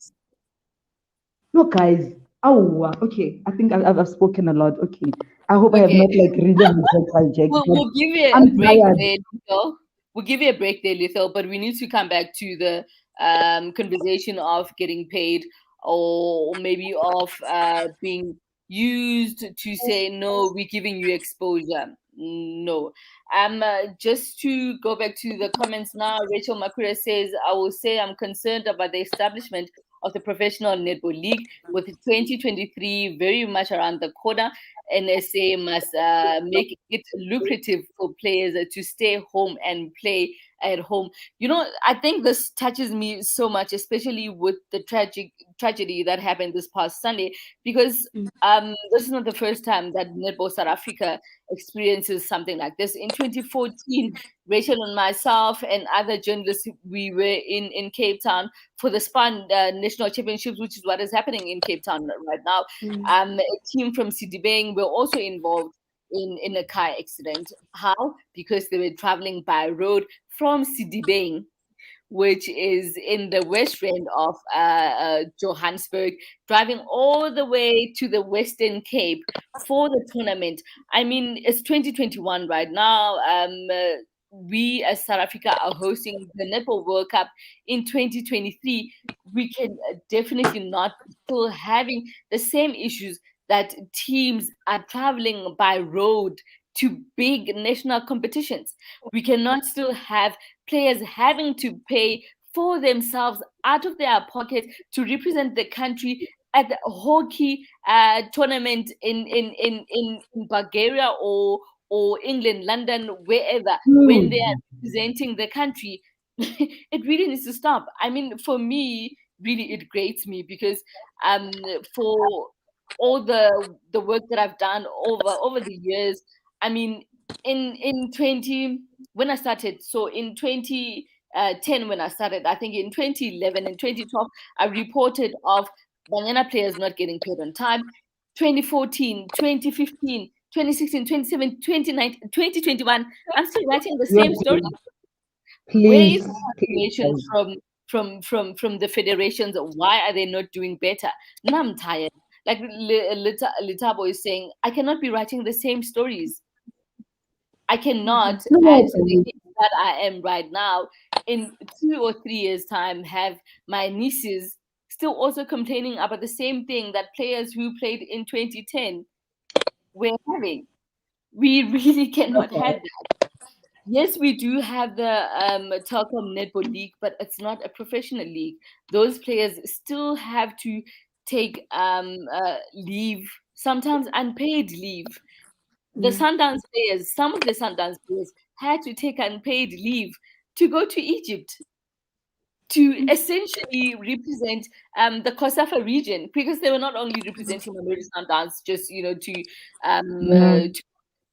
No, guys, Oh, okay. I think I've spoken a lot. Okay. I hope I have Okay. not like really hijacked, but We'll give you I'm a break tired. there, Lethal. We'll give you a break there, Lethal, but we need to come back to the conversation of getting paid, or maybe of being used to say, no, we're giving you exposure. No. Just to go back to the comments now, Rachel Makura says, I will say I'm concerned about the establishment of the Professional Netball League with 2023 very much around the corner. NSA must make it lucrative for players to stay home and play at home. I think this touches me so much, especially with the tragedy that happened this past Sunday, because this is not the first time that Netball South Africa experiences something like this. In 2014, Rachel and myself and other journalists, we were in Cape Town for the SPAN National Championships, which is what is happening in Cape Town right now. A team from Sidibeng were also involved in a car accident. How? Because they were traveling by road from Sidibeng, which is in the west end of Johannesburg, driving all the way to the Western Cape for the tournament. I mean, it's 2021 right now. We as South Africa are hosting the Netball World Cup in 2023. We can definitely not still having the same issues that teams are traveling by road to big national competitions. We cannot still have players having to pay for themselves out of their pocket to represent the country at the hockey tournament in Bulgaria or England, London, wherever, when they are representing the country. It really needs to stop. I mean, for me, really, it grates me because for all the work that I've done over the years, I mean, in 20 when I started, so in 2010 when I started, I think in 2011 and 2012, I reported of Banyana players not getting paid on time. 2014, 2015, 2016, 2017, 2019, 2021, I'm still writing the same story. Where is Please, the please, motivation from the federations? Why are they not doing better? Now I'm tired. Like Lethabo is saying, I cannot be writing the same stories. I cannot, at no, the age that I am right now, in 2 or 3 years' time, have my nieces still also complaining about the same thing that players who played in 2010 were having. We really cannot have that. Yes, we do have the Telkom Netball League, but it's not a professional league. Those players still have to take leave, sometimes unpaid leave. The Sundowns players, some of the Sundowns players had to take unpaid leave to go to Egypt to essentially represent the Kosafa region, because they were not only representing Mamelodi Sundowns, just to,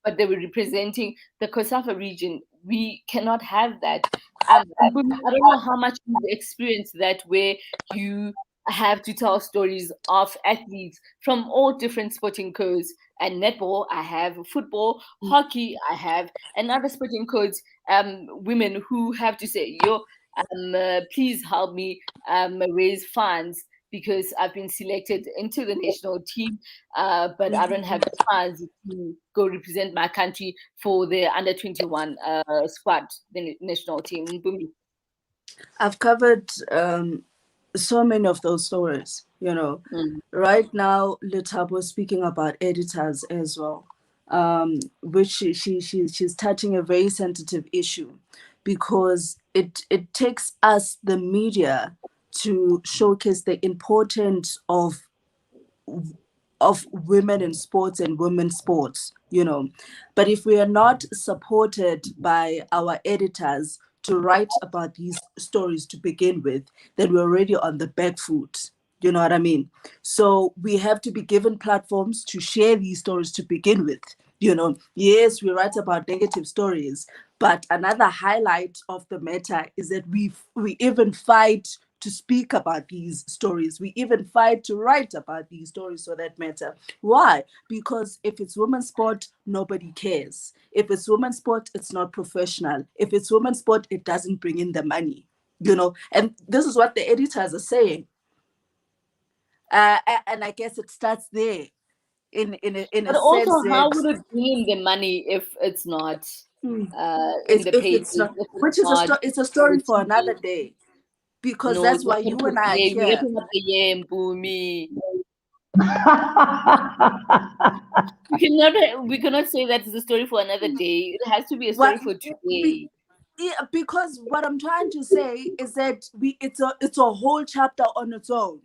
but they were representing the Kosafa region. We cannot have that. But I don't know how much you've experienced that, where you have to tell stories of athletes from all different sporting codes. And netball, I have football, hockey, I have, and other sporting codes. Women who have to say, "Yo, please help me raise funds because I've been selected into the national team, but I don't have the funds to go represent my country for the under 21 squad, the national team." Mpumi. I've covered so many of those stories, Mm. Right now, Lethabo was speaking about editors as well, which she's touching a very sensitive issue, because it takes us, the media, to showcase the importance of women in sports and women's sports. But if we are not supported by our editors to write about these stories to begin with, then we're already on the back foot. You know what I mean? So we have to be given platforms to share these stories to begin with. Yes, we write about negative stories, but another highlight of the matter is that we even fight to speak about these stories. We even fight to write about these stories, for that matter. Why? Because if it's women's sport, nobody cares. If it's women's sport, it's not professional. If it's women's sport, it doesn't bring in the money. And this is what the editors are saying. And I guess it starts there in a But also, sense how that would it bring in the money if it's not in it's, the if pages, it's not, if it's which is not it's a on story the for TV? another day, because No, that's we why can you put and I are today. We're here. wrapping up the year, Mpumi. We cannot say that it's a story for another day. It has to be a story What for today. yeah, because what I'm trying to say is that it's a whole chapter on its own.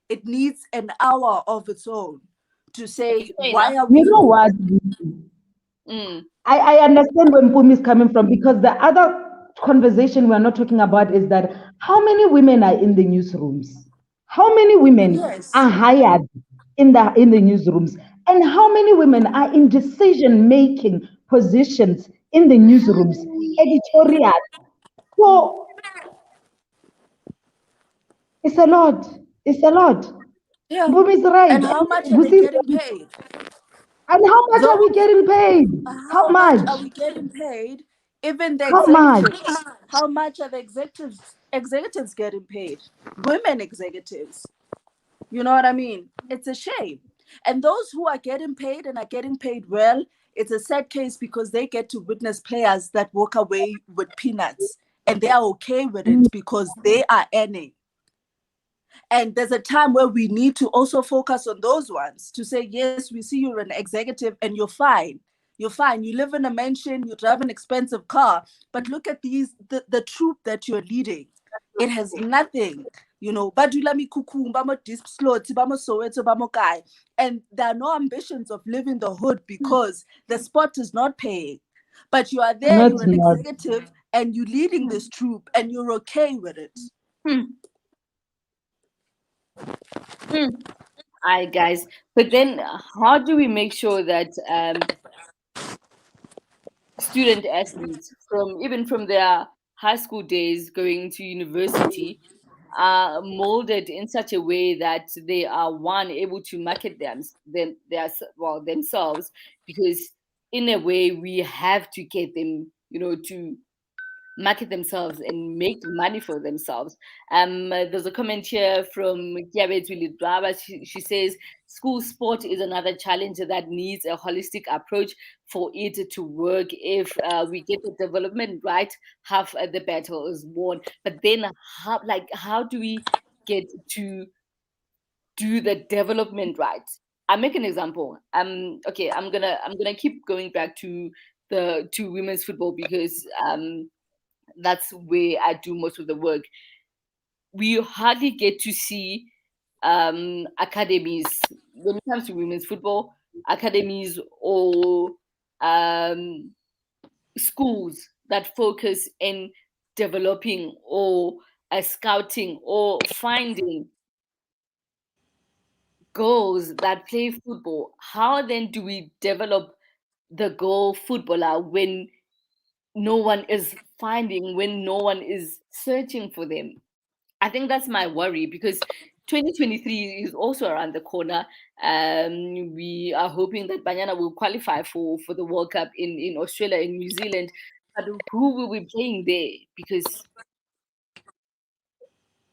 It needs an hour of its own to say Fair why enough. are You we. know what? Mm. I understand where Mpumi is coming from, because the other conversation we're not talking about is that how many women are in the newsrooms? How many women Yes. are hired in the newsrooms? And how many women are in decision-making positions in the newsrooms, editorial? So it's a lot. It's a lot. Yeah. Mpumi is right. And how much are they Busi, getting paid? and how much are we Those, getting paid? How how much much? are we getting paid? Even the How much? executives, how much are the executives getting paid? Women executives. You know what I mean? It's a shame. And those who are getting paid and are getting paid well, it's a sad case because they get to witness players that walk away with peanuts and they are okay with it because they are earning. And there's a time where we need to also focus on those ones to say, yes, we see you're an executive and you're fine. You're fine. You live in a mansion, you drive an expensive car, but look at the troop that you're leading. It has nothing, badula mikhukhung, bamo Dispslot, bamo Soweto, bamo Kai. And there are no ambitions of living the hood because the spot is not paying. But you are there, Not you're an not. executive, and you're leading this troop and you're okay with it. Hmm. Hmm. Aye, guys. But then, how do we make sure that student athletes, from their high school days going to university, are molded in such a way that they are one able to market themselves, because in a way we have to get them, to market themselves and make money for themselves. There's a comment here from Lethabo. She says school sport is another challenge that needs a holistic approach for it to work. If we get the development right, half the battle is won. But then, how do we get to do the development right? I'll make an example. Okay, I'm gonna keep going back to women's football, because that's where I do most of the work. We hardly get to see academies when it comes to women's football, academies or um, schools that focus in developing or scouting or finding girls that play football. How then do we develop the girl footballer when no one is finding, when no one is searching for them? I think that's my worry, because 2023 is also around the corner. We are hoping that Banyana will qualify for the World Cup in Australia, in New Zealand. But who will be playing there? Because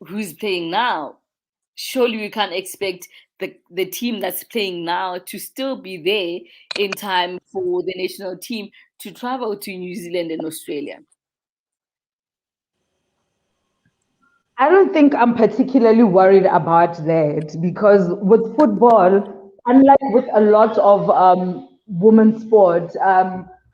who's playing now? Surely we can't expect the team that's playing now to still be there in time for the national team to travel to New Zealand and Australia. I don't think I'm particularly worried about that, because with football, unlike with a lot of women's sport,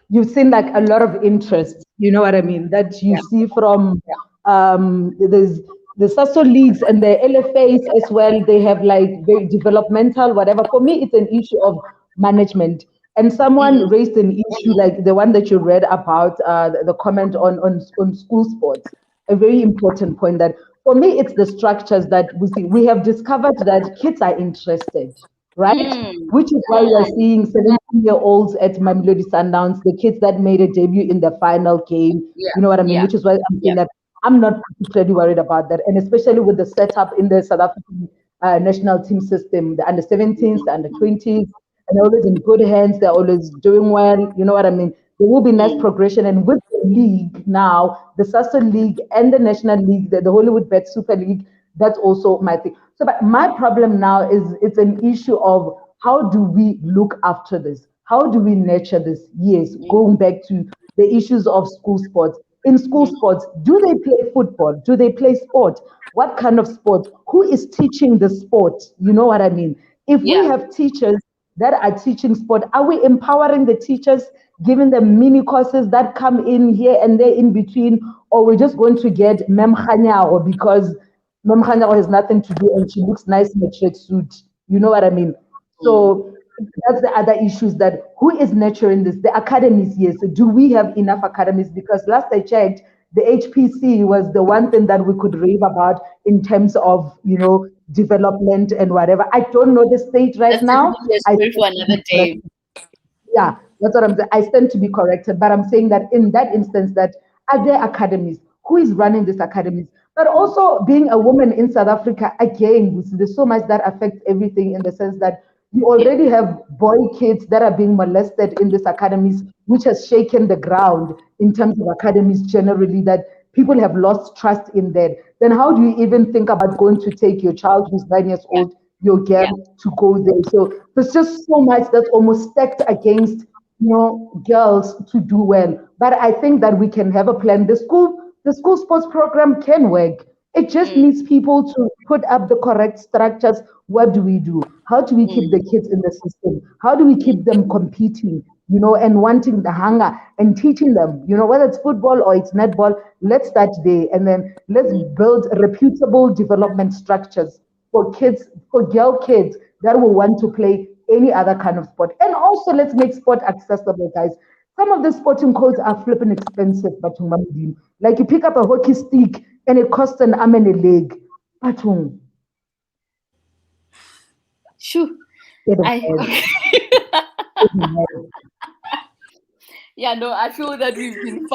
you've seen like a lot of interest. You know what I mean? That you Yeah. see from there's the SASO leagues and the LFAs as well. They have like very developmental whatever. For me, it's an issue of management. And someone raised an issue like the one that you read about, the comment on school sports, a very important point. That for me, it's the structures that we see. We have discovered that kids are interested, right? Mm, Which is why we are seeing 17-year-olds at Mamelodi Sundowns, the kids that made a debut in the final game. yeah, You know what I mean? yeah, Which is why I'm yeah. saying that I'm not particularly worried about that. And especially with the setup in the South African national team system, the under 17s, the under 20s, and they're always in good hands. They're always doing well. You know what I mean? There will be nice Mm. progression. And with the league now, the SASO League and the National League, the Hollywood Bet Super League, that's also my thing. So, but my problem now is it's an issue of how do we look after this? How do we nurture this? Yes, going back to the issues of school sports. In school sports, do they play football? Do they play sport? What kind of sport? Who is teaching the sport? You know what I mean? If we Yeah. have teachers that are teaching sport, are we empowering the teachers, giving them mini courses that come in here and there in between, or we're just going to get Mem Kganyago because Mem Kganyago has nothing to do and she looks nice in a shirt suit? You know what I mean? So that's the other issues that who is nurturing this? The academies, yes. Do we have enough academies? Because last I checked, the HPC was the one thing that we could rave about in terms of, development and whatever. I don't know the state right That's now. definitely a I story for another day. yeah, that's what I'm saying. I stand to be corrected, but I'm saying that in that instance, that are there academies? Who is running these academies? But also being a woman in South Africa, again, there's so much that affects everything in the sense that you already have boy kids that are being molested in these academies, which has shaken the ground in terms of academies generally, that people have lost trust in that. Then how do you even think about going to take your child who's 9 years Yeah. old, your girl, Yeah. to go there? So there's just so much that's almost stacked against girls to do well. But I think that we can have a plan. The school sports program can work. It just Mm, needs people to put up the correct structures. What do we do? How do we keep the mm, kids in the system? How do we mm, keep them competing, and wanting the hunger and teaching them, whether it's football or it's netball, let's start there. And then let's build reputable development structures for kids, for girl kids that will want to play any other kind of sport. And also, let's make sport accessible, guys. Some of the sporting codes are flipping expensive, Batung Mamudi. Like you pick up a hockey stick and it costs an arm and a leg. Batung, Shoo. get I ahead. Get ahead. Yeah, no, I feel that we've been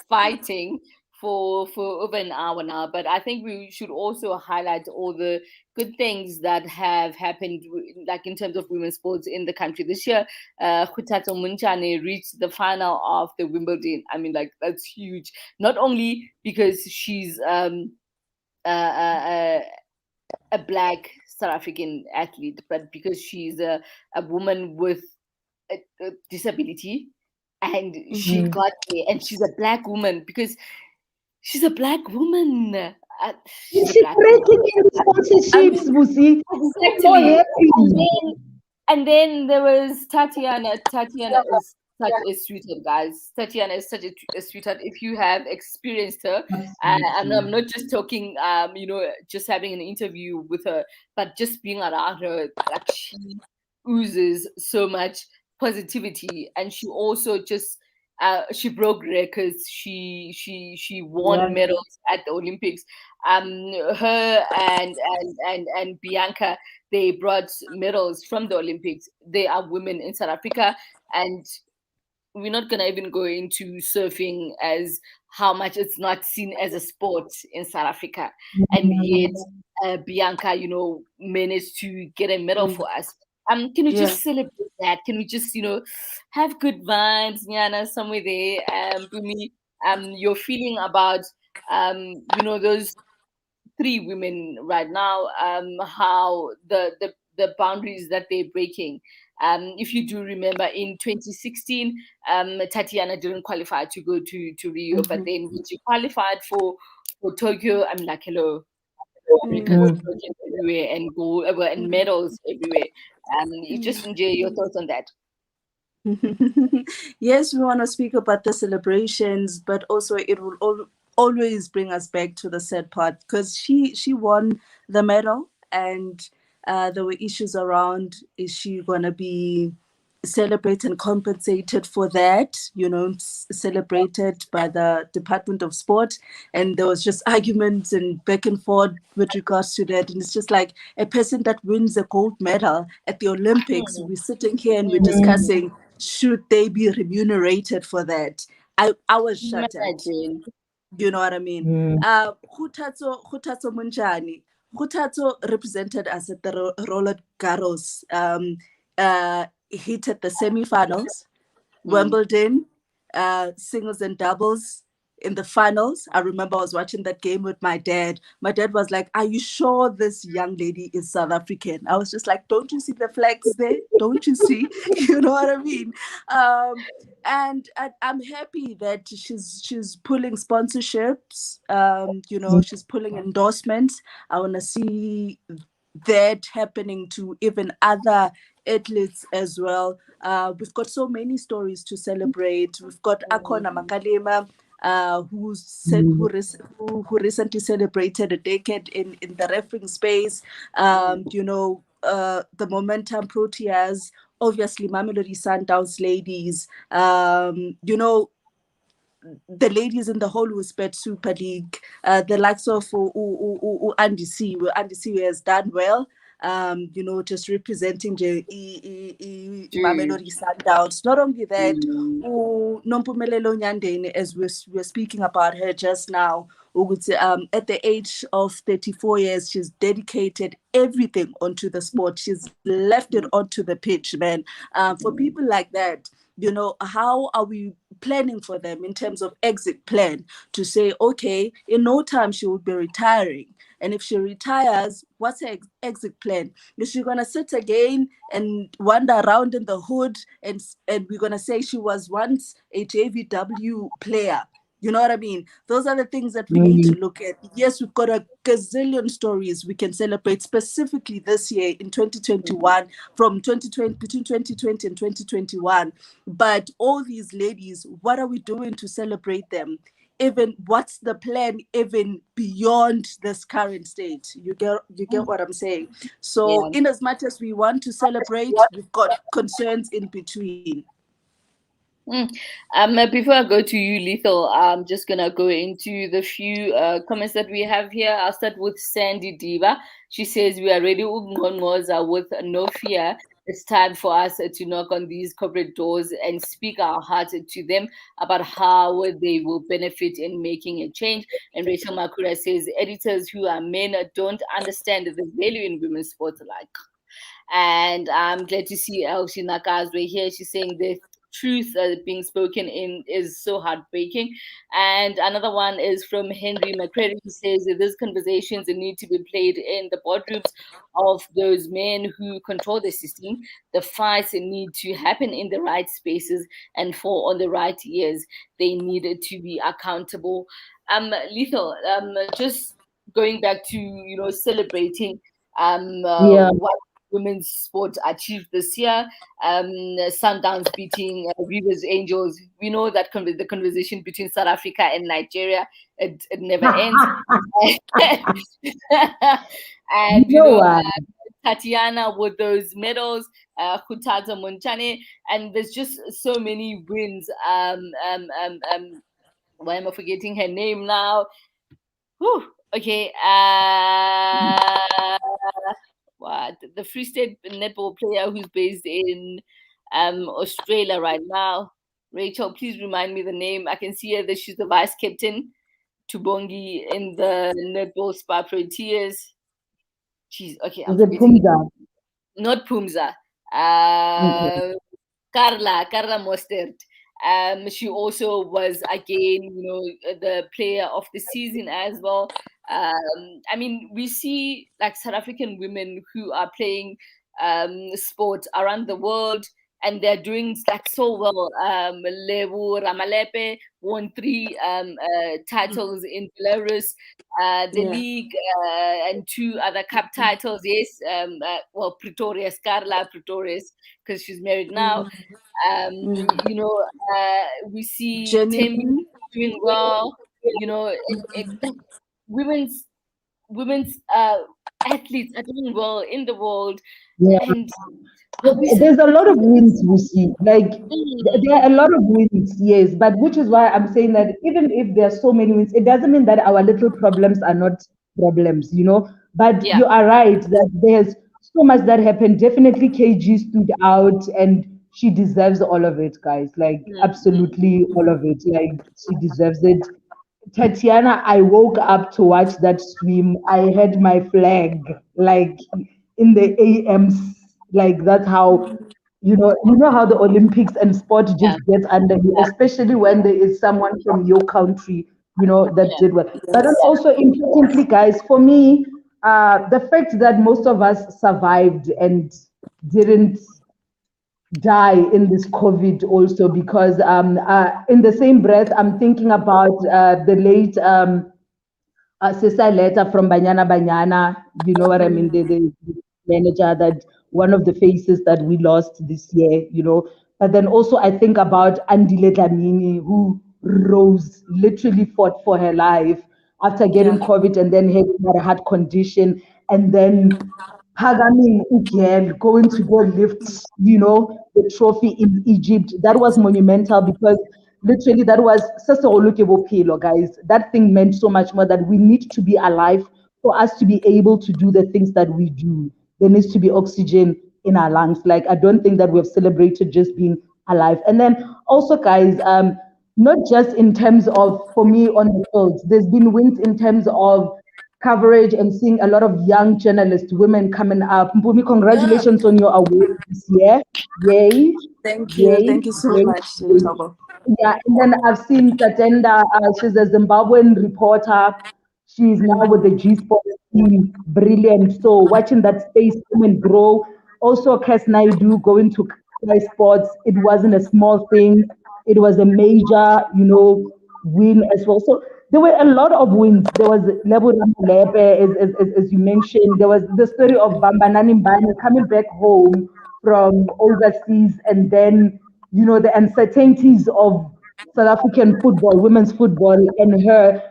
fighting for over an hour now, but I think we should also highlight all the good things that have happened, like in terms of women's sports in the country this year. Khutato Munchane reached the final of the Wimbledon. I mean, like that's huge. Not only because she's uh, a black South African athlete, but because she's a woman with a disability, and she Mm. got there, and she's a black woman because she's a black woman. She's Is a she black woman. breaking in I sponsorships, mean, Busi? I'm more exactly. And happy. then there was Tatiana. Tatiana is such a sweetheart, guys. Tatiana is such a sweetheart. If you have experienced her, and Absolutely. I'm not just talking, just having an interview with her, but just being around her, like she oozes so much positivity, and she also just she broke records. She won Yeah. medals at the Olympics. Her and Bianca, they brought medals from the Olympics. They are women in South Africa, and we're not gonna even go into surfing as how much it's not seen as a sport in South Africa, and yet Mm. Bianca, managed to get a medal Mm. for us. Can we Yeah. just celebrate that? Can we just, have good vibes, Nyana, somewhere there? Mpumi, your feeling about, those three women right now, how the boundaries that they're breaking. If you do remember, in 2016, Tatiana didn't qualify to go to Rio, but Mhm. then when she qualified for Tokyo, I'm like, hello, records Mm. Mm. broken everywhere and gold and medals everywhere. You just enjoy your thoughts on that. Yes, we want to speak about the celebrations, but also it will always bring us back to the sad part because she won the medal, and there were issues around, is she gonna be celebrated and compensated for that, celebrated by the Department of Sport. And there was just arguments and back and forth with regards to that. And it's just like a person that wins a gold medal at the Olympics, we're sitting here and we're Mm. discussing, should they be remunerated for that? I was shattered. Imagine. You know what I mean? Mm. Khutazo Munjani. Khutazo represented us at the Roller Garros. Hit at the semifinals, Mm, Wimbledon, singles and doubles. in the finals. I remember I was watching that game with my dad. My dad was like, "Are you sure this young lady is South African?" I was just like, "Don't you see the flags there? Don't you see?" You know what I mean? And I'm happy that she's pulling sponsorships. You know, she's pulling endorsements. I want to see that happening to even other athletes as well. We've got so many stories to celebrate. We've got Akona Makalema, who recently celebrated a decade in the refereeing space. You know, the Momentum Proteas, obviously Mamelodi Sundowns ladies. You know, the ladies in the whole Spet Super League, the likes of Andy Siwe. Andy Siwe has done well. You know, just representing the Mamelodi Sundowns. Not only that, Nompumelelo Nyandeni, as we're speaking about her just now, at the age of 34 years, she's dedicated everything onto the sport. She's left it onto the pitch, man. For people like that, you know, how are we planning for them in terms of exit plan to say, okay, in no time she will be retiring, and if she retires, what's her exit plan? Is she gonna sit again and wander around in the hood, and we're gonna say she was once a JVW player? You know what I mean? Those are the things that we need to look at. Yes, we've got a gazillion stories we can celebrate specifically this year in 2021, from 2020, between 2020 and 2021. But all these ladies, what are we doing to celebrate them? Even what's the plan even beyond this current state? You get what I'm saying? So Yeah. in as much as we want to celebrate, we've got concerns in between. Mm. Before I go to you, Lethal, I'm just gonna go into the few comments that we have here. I'll start with Sandy Diva. She says we are ready with no fear. It's time for us to knock on these corporate doors and speak our hearts to them about how they will benefit in making a change. And Rachel Makura says editors who are men don't understand the value in women's sports alike. And I'm glad to see Elsie Nakazwe here. She's saying the truth being spoken in is so heartbreaking. And another one is from Henry McCready, who says that these conversations need to be played in the boardrooms of those men who control the system. The fights need to happen in the right spaces and fall on the right ears. They needed to be accountable. Lethal, just going back to, celebrating Yeah. what women's sport achieved this year. Sundowns beating Rivers Angels. We know that the conversation between South Africa and Nigeria, it never ends. And what? Tatiana with those medals, Khutaza Monchane, and there's just so many wins. Why am I forgetting her name now? Whew. Okay. What the Free State netball player who's based in Australia right now. Rachel, please remind me the name. I can see her that she's the vice captain to Bongi in the netball Spa Proteas. She's okay. I'm Is it forgetting. Pumza? Not Pumza. Okay. Carla Mostert. She also was again, the player of the season as well. I mean, we see like South African women who are playing sport around the world, and they're doing like so well. Lebu Ramalepe won 3 titles in Belarus, the Yeah. league, and 2 other cup titles. Yes, Pretorius, Carla Pretorius, because she's married now. We see Jenny. Temi doing well. Like women's women's athletes are doing well in the world, Yeah. and are we There's a lot of wins we see. Like celebrating? there are a lot of wins, yes, but which is why I'm saying that even if there are so many wins, it doesn't mean that our little problems are not problems, you know. But Yeah. you are right that there's so much that happened. Definitely KG stood out and she deserves all of it, guys. Like absolutely all of it. Like she deserves it. Tatiana, I woke up to watch that swim. I had my flag like in the AMs. Like that's how you know how the Olympics and sport Yeah, just gets under you, especially when there is someone from your country, that yeah, did well. But then Yes. also importantly, guys, for me, the fact that most of us survived and didn't die in this COVID also, because in the same breath, I'm thinking about the late Sister Letter from Banyana Banyana, you know what I mean? The manager, that one of the faces that we lost this year. But then also I think about Andile Dlamini, who rose, literally fought for her life after getting Yeah. COVID and then having a heart condition. And then Pagani Ugel going to go lift, the trophy in Egypt. That was monumental because literally that was Pilo, guys. That thing meant so much more, that we need to be alive for us to be able to do the things that we do. There needs to be oxygen in our lungs. Like, I don't think that we've celebrated just being alive. And then also, guys, not just in terms of, for me, on the field, there's been wins in terms of coverage and seeing a lot of young journalists, women coming up. Mpumi, Yeah. congratulations on your award this year. Yay, Thank you. yay, Thank you so yay. much, Yay. Lethabo. Yeah, and then I've seen Tatenda, she's a Zimbabwean reporter. She's now with the G Sports team. Brilliant. So watching that space women grow. Also, Kes Naidu going to Sky Sports. It wasn't a small thing. It was a major, win as well. So there were a lot of wins. There was Lebu Ramalepe, as you mentioned. There was the story of Bambanani Mbane coming back home from overseas, and then, the uncertainties of South African football, women's football, and her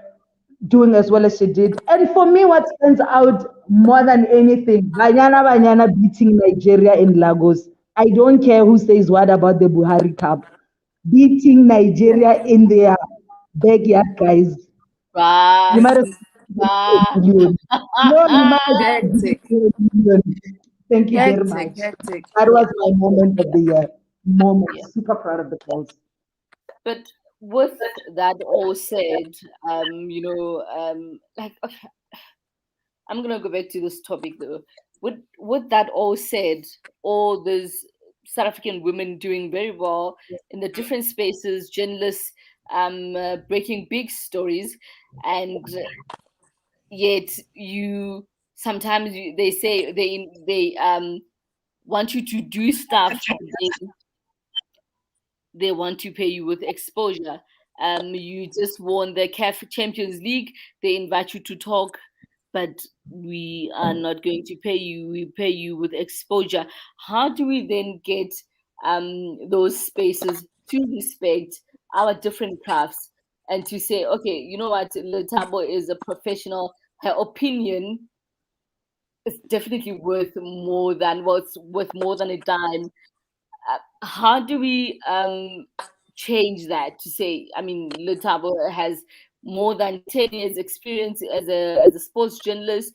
doing as well as she did. And for me, what stands out more than anything, Banyana Banyana beating Nigeria in Lagos. I don't care who says what about the Buhari Cup. Beating Yeah. Nigeria in their backyard, guys. You Ras, might as well Ras. give it a million. No, you might as well give Hectic. it a million. Thank you very Hectic. much. Hectic. That was my moment of the year. Moment. Yeah. Super proud of the girls. But with that all said, like, okay, I'm gonna go back to this topic though. With that all said, all these South African women doing very well in the different spaces, journalists breaking big stories, and yet you sometimes they say they want you to do stuff, they want to pay you with exposure. You just won the CAF Champions League. They invite you to talk, but we are not going to pay you. We pay you with exposure. How do we then get those spaces to respect our different crafts and to say, okay, you know what, Lethabo is a professional. Her opinion is definitely worth more than what's worth more than a dime. How do we change that to say, I mean, Lethabo has more than 10 years experience as a sports journalist.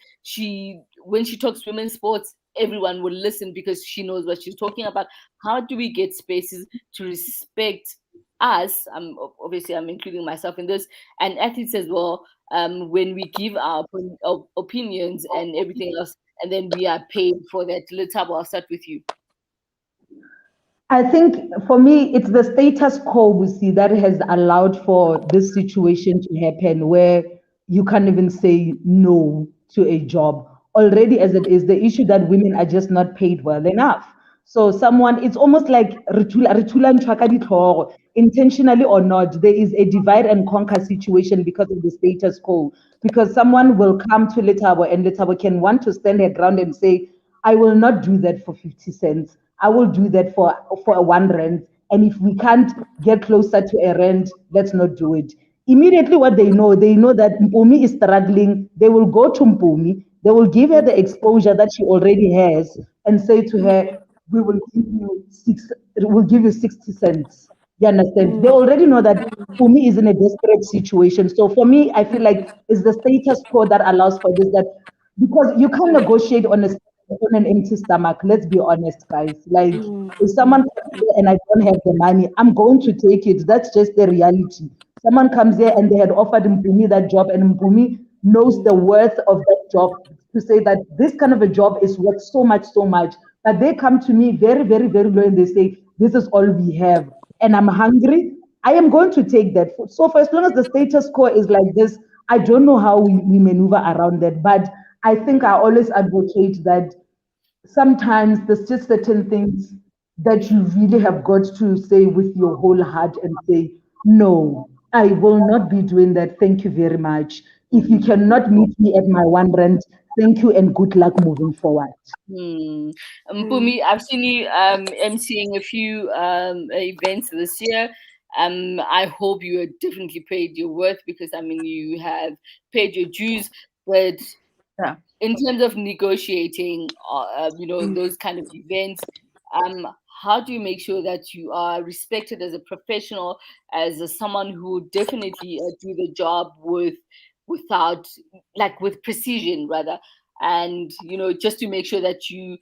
When she talks women's sports, everyone will listen because she knows what she's talking about. How do we get spaces to respect us? Obviously I'm including myself in this, and athletes as well, when we give our opinions and everything else, and then we are paid for that. Lethabo, I'll start with you. I think for me, it's the status quo we see that has allowed for this situation to happen, where you can't even say no to a job. Already, as it is, the issue that women are just not paid well enough. So it's almost like re thulang ntho ka ditlhogo, intentionally or not, there is a divide and conquer situation because of the status quo. Because someone will come to Lethabo, and Lethabo can want to stand her ground and say, I will not do that for 50 cents. I will do that for a 1 rand. And if we can't get closer to a rand, let's not do it. Immediately, what they know that Mpumi is struggling. They will go to Mpumi. They will give her the exposure that she already has and say to her, "We will give you we'll give you 60 cents." You understand? They already know that Mpumi is in a desperate situation. So for me, I feel like it's the status quo that allows for this. That because you can't negotiate on an empty stomach. Let's be honest, guys. Like, if someone comes here and I don't have the money, I'm going to take it. That's just the reality. Someone comes here and they had offered Mpumi that job, and Mpumi knows the worth of that job, to say that this kind of a job is worth so much, so much. But they come to me very, very, very low and they say, this is all we have. And I'm hungry. I am going to take that food. So for as long as the status quo is like this, I don't know how we maneuver around that. But I think I always advocate that sometimes there's just certain things that you really have got to say with your whole heart and say, no, I will not be doing that. Thank you very much. If you cannot meet me at my one rent, thank you and good luck moving forward. Hmm. Mm. Mpumi, I've seen you emceeing a few events this year. I hope you are definitely paid your worth because I mean you have paid your dues. But Yeah. in terms of negotiating, Mm. those kind of events, um, how do you make sure that you are respected as a professional, as someone who definitely do the job without, like, with precision rather, and just to make sure that you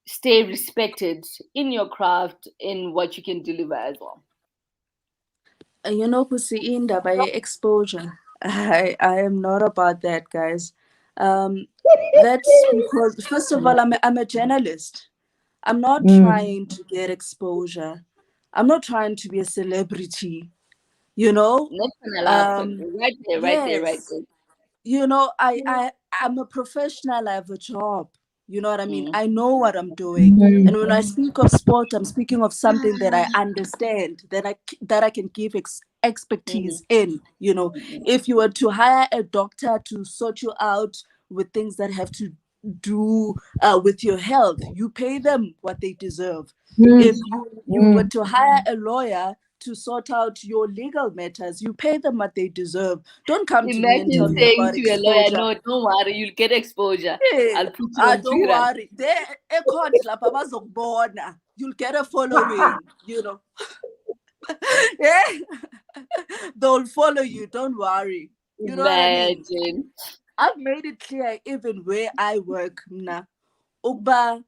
stay respected in your craft, in what you can deliver as well. Pusi by exposure. I am not about that, guys. Um, that's because first of all, I'm a journalist. I'm not Mm, trying to get exposure. I'm not trying to be a celebrity, you know? Next one, allowed. Um, Right there, right there, right yes. there. I'm a professional. I have a job. You know what I mean? Mm. I know what I'm doing. mm, And when I speak of sport, I'm speaking of something that I understand, that I can give Mhm. expertise in. If you were to hire a doctor to sort you out with things that have to do with your health, you pay them what they deserve. mm, If you were mm. to hire a lawyer to sort out your legal matters, you pay them what they deserve. Don't come to me and Imagine tell me saying about to a lawyer, exposure. "No, don't worry, you'll get exposure. Hey, I'll put you on don't Twitter." worry. Court lapha bazokubona. You'll get a following. Yeah. They'll follow you. Don't worry. You know what I mean? Imagine. I've made it clear even where I work now. Uba,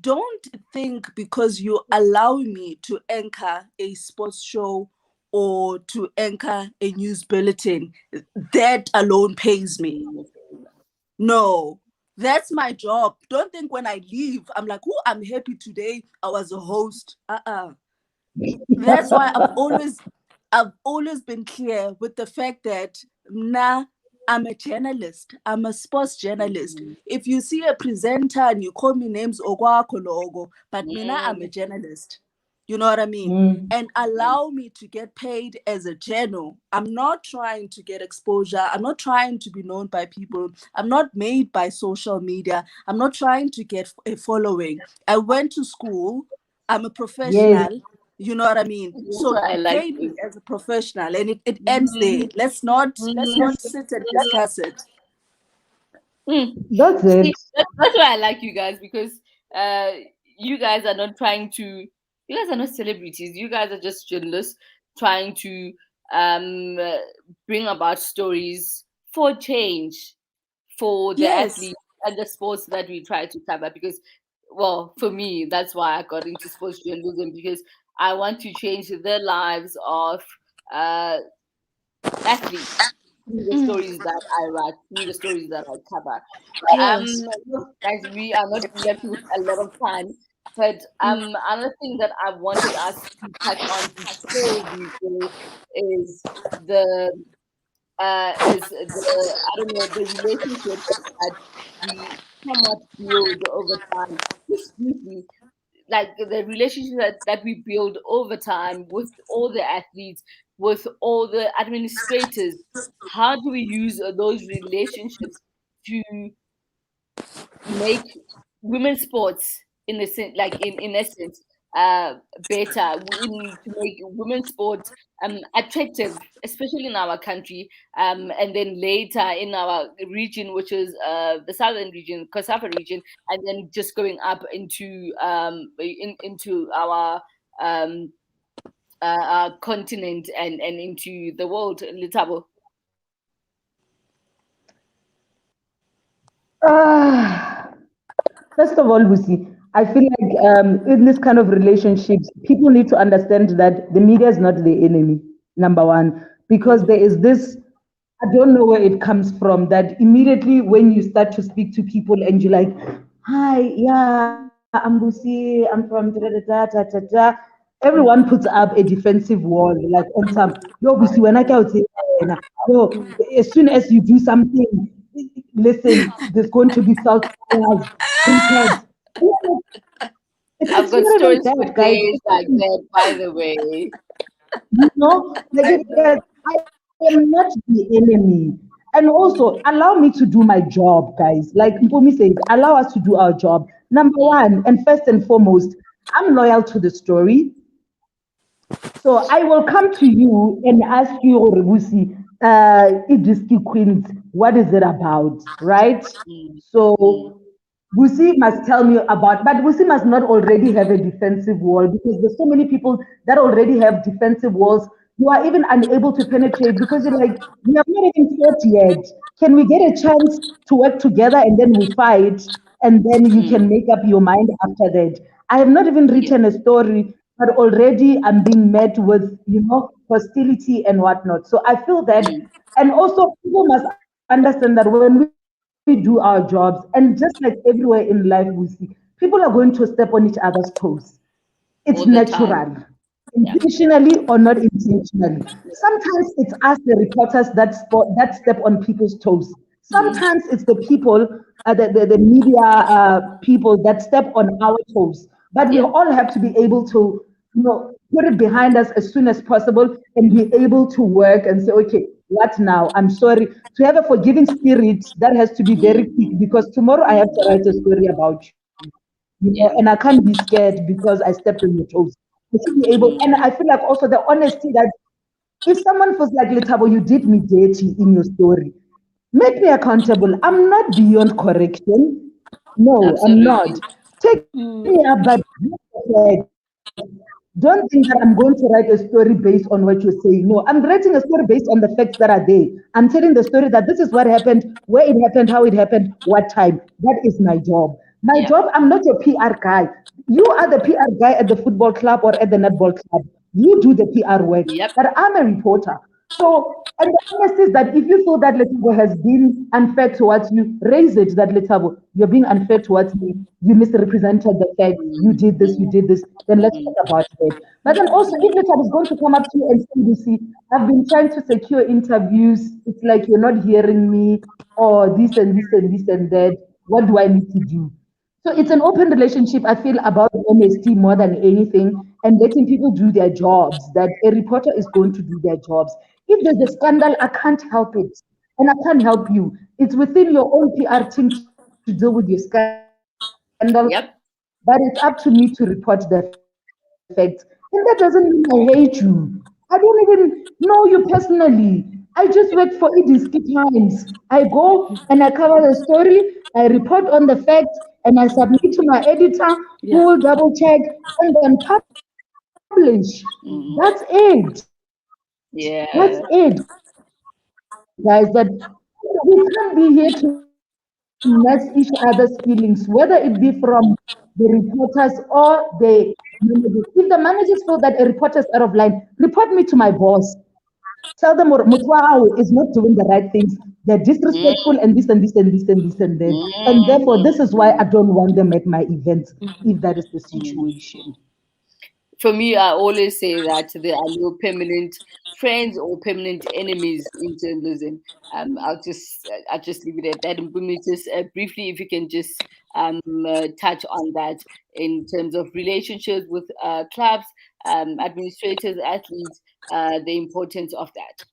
don't think because you allow me to anchor a sports show or to anchor a news bulletin, that alone pays me. No, that's my job. Don't think when I leave, I'm like, oh, I'm happy today. I was a host. That's why I've always been clear with the fact that nah, I'm a journalist. I'm a sports journalist. If you see a presenter and you call me names okwakho logo, but mina I'm a Mm. journalist. You know what I mean? Mm. And allow me to get paid as a journal. I'm not trying to get exposure. I'm not trying to be known by people. I'm not made by social media. I'm not trying to get a following. I went to school. I'm a Yes. professional. You know what I mean? That's So why I like pay me you. as a professional, and it ends there. Mhm. Let's not Mhm. sit and discuss it. Mm. That's See, it. that's why I like you guys because uh, you guys are not trying to. You guys are not celebrities. You guys are just journalists trying to um, uh, bring about stories for change for the Yes. athletes and the sports that we try to cover. Because, well, for me, that's why I got into sports journalism because I want to change the lives of uh, athletes through the Mm, stories that I write, through the stories that I cover. yes. Look, guys, we are not left with a lot of time, but Mm, another thing that I wanted us to touch on before we go is the I don't know, the relationships that we somewhat build over time. Just briefly, like the relationship that we build over time with all the athletes, with all the administrators. How do we use those relationships to make women's sports in the sense, like in essence, better, to make women's sports attractive, especially in our country, and then later in our region, which is the southern region, Kosafa region, and then just going up into um, our continent and into the world, Lethabo. Ah, first of all, Lucy, I feel like in this kind of relationships, people need to understand that the media is not the enemy, number one, because there is this, I don't know where it comes from, that immediately when you start to speak to people and you're like, hi, yeah, I'm Busi, I'm from da da da da da da. Everyone puts up a defensive wall, like on some, yo, Busi, when I go to, yo, as soon as you do something, listen, there's going to be felt fires, prepared. I've It's got not even stories for that, guys. days like that, by the way. Like I guys, know. I am not the enemy. And also allow me to do my job, guys. Like Mpumi says, allow us to do our job. Number one, and first and foremost, I'm loyal to the story. So I will come to you and ask you, Rebusi, Idiski Queens, what is it about, right? Mm, mm, So Busi must tell me about, but Busi must not already have a defensive wall because there's so many people that already have defensive walls. You are even unable to penetrate because you're like, we have not even fought yet. Can we get a chance to work together and then we fight and then you mm. can make up your mind after that? I have not even Yeah. written a story, but already I'm being met with, hostility and whatnot. So I feel that, Mm, and also people must understand that when we do our jobs, and just like everywhere in life we see, people are going to step on each other's toes. It's all the natural, time. Yeah. intentionally or not intentionally. Sometimes it's us, the reporters, that step on people's toes. Mm, Sometimes it's the people, the media people that step on our toes. But we yeah. all have to be able to, put it behind us as soon as possible and be able to work and say, okay, what now? I'm sorry. To have a forgiving spirit, that has to be very quick Mm, because tomorrow I have to write a story about you. yeah. And I can't be scared because I stepped on your toes. I should be able, Mm, and I feel like also the honesty that if someone feels like, Lethabo, you did me dirty in your story, make me accountable. I'm not beyond correction. No, I'm not. absolutely. Take me up, but don't think that I'm going to write a story based on what you're saying. No, I'm writing a story based on the facts that are there. I'm telling the story that this is what happened, where it happened, how it happened, what time. That is my job. My job, Yeah. I'm not your PR guy. You are the PR guy at the football club or at the netball club. You do the PR work, Yep. but I'm a reporter. So, and the honest is that if you feel that Lethabo has been unfair towards you, raise it that Lethabo, you're being unfair towards me. You misrepresented the facts. You Mm, did this, you mm, did this. Then let's mm, talk about it. But then also, if Lethabo is going to come up to you and say, you see, I've been trying to secure interviews. It's like you're not hearing me, or this and this and this and that. What do I need to do? So it's an mm, open relationship, I feel, about honesty more than anything and letting people do their jobs, that a reporter is going to do their jobs. If there's a scandal, I can't help it. And I can't help you. It's within your own PR team to deal with your scandal, but it's up to me to yep. report the facts. And that doesn't mean I hate you. I don't even know you personally. I just work for Idiski Times. I go and I cover the story, I report on the facts, and I submit to my editor, who will double check and Yeah. then publish. That's it. Mm, That's it, guys. That yeah. we can't be here to mess each other's feelings, whether it be from the reporters or the managers. If the managers feel that a reporter is out of line, report me to my boss. Tell them Mutwao is not doing the right things. They're disrespectful and this and this and this and this and that. Mm, And therefore, this is why I don't want them at my events if that is the situation. for me, I always say that there are no permanent friends or permanent enemies in journalism. I'll just leave it at that. And Mpumi, just briefly, if you can just touch on that in terms of relationships with clubs, administrators, athletes, the importance of that.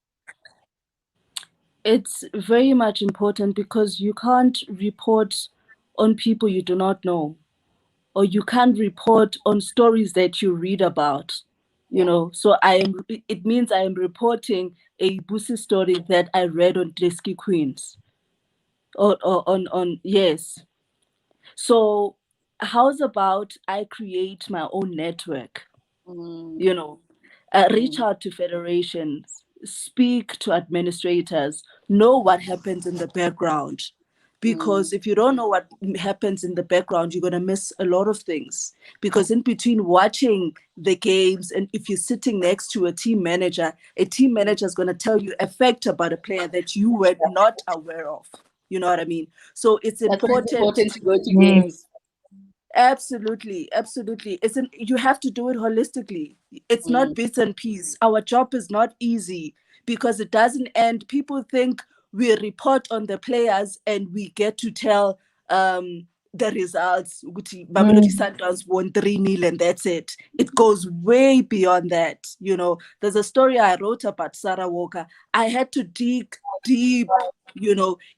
It's very much important because you can't report on people you do not know, or you can't report on stories that you read about. Yeah. So it means I am reporting a Busi story that I read on Lesky Queens, or on yes. So how's about I create my own network, Mm, you know, reach mm, out to federations, speak to administrators, know what happens in the background. mm, Because if you don't know what happens in the background, you're going to miss a lot of things. Because in between watching the games, and if you're sitting next to a team manager is going to tell you a fact about a player that you were not aware of. You know what I mean? So it's that's why it's important important to to go to games. Absolutely, absolutely. You have to do it holistically. It's not bits and pieces. Our job is not easy because it doesn't end. People think we report on the players and we get to tell the results. Mamelodi Sundowns won 3-0 and that's it. It goes way beyond that. There's a story I wrote about Sarah Walker. I had to dig deep,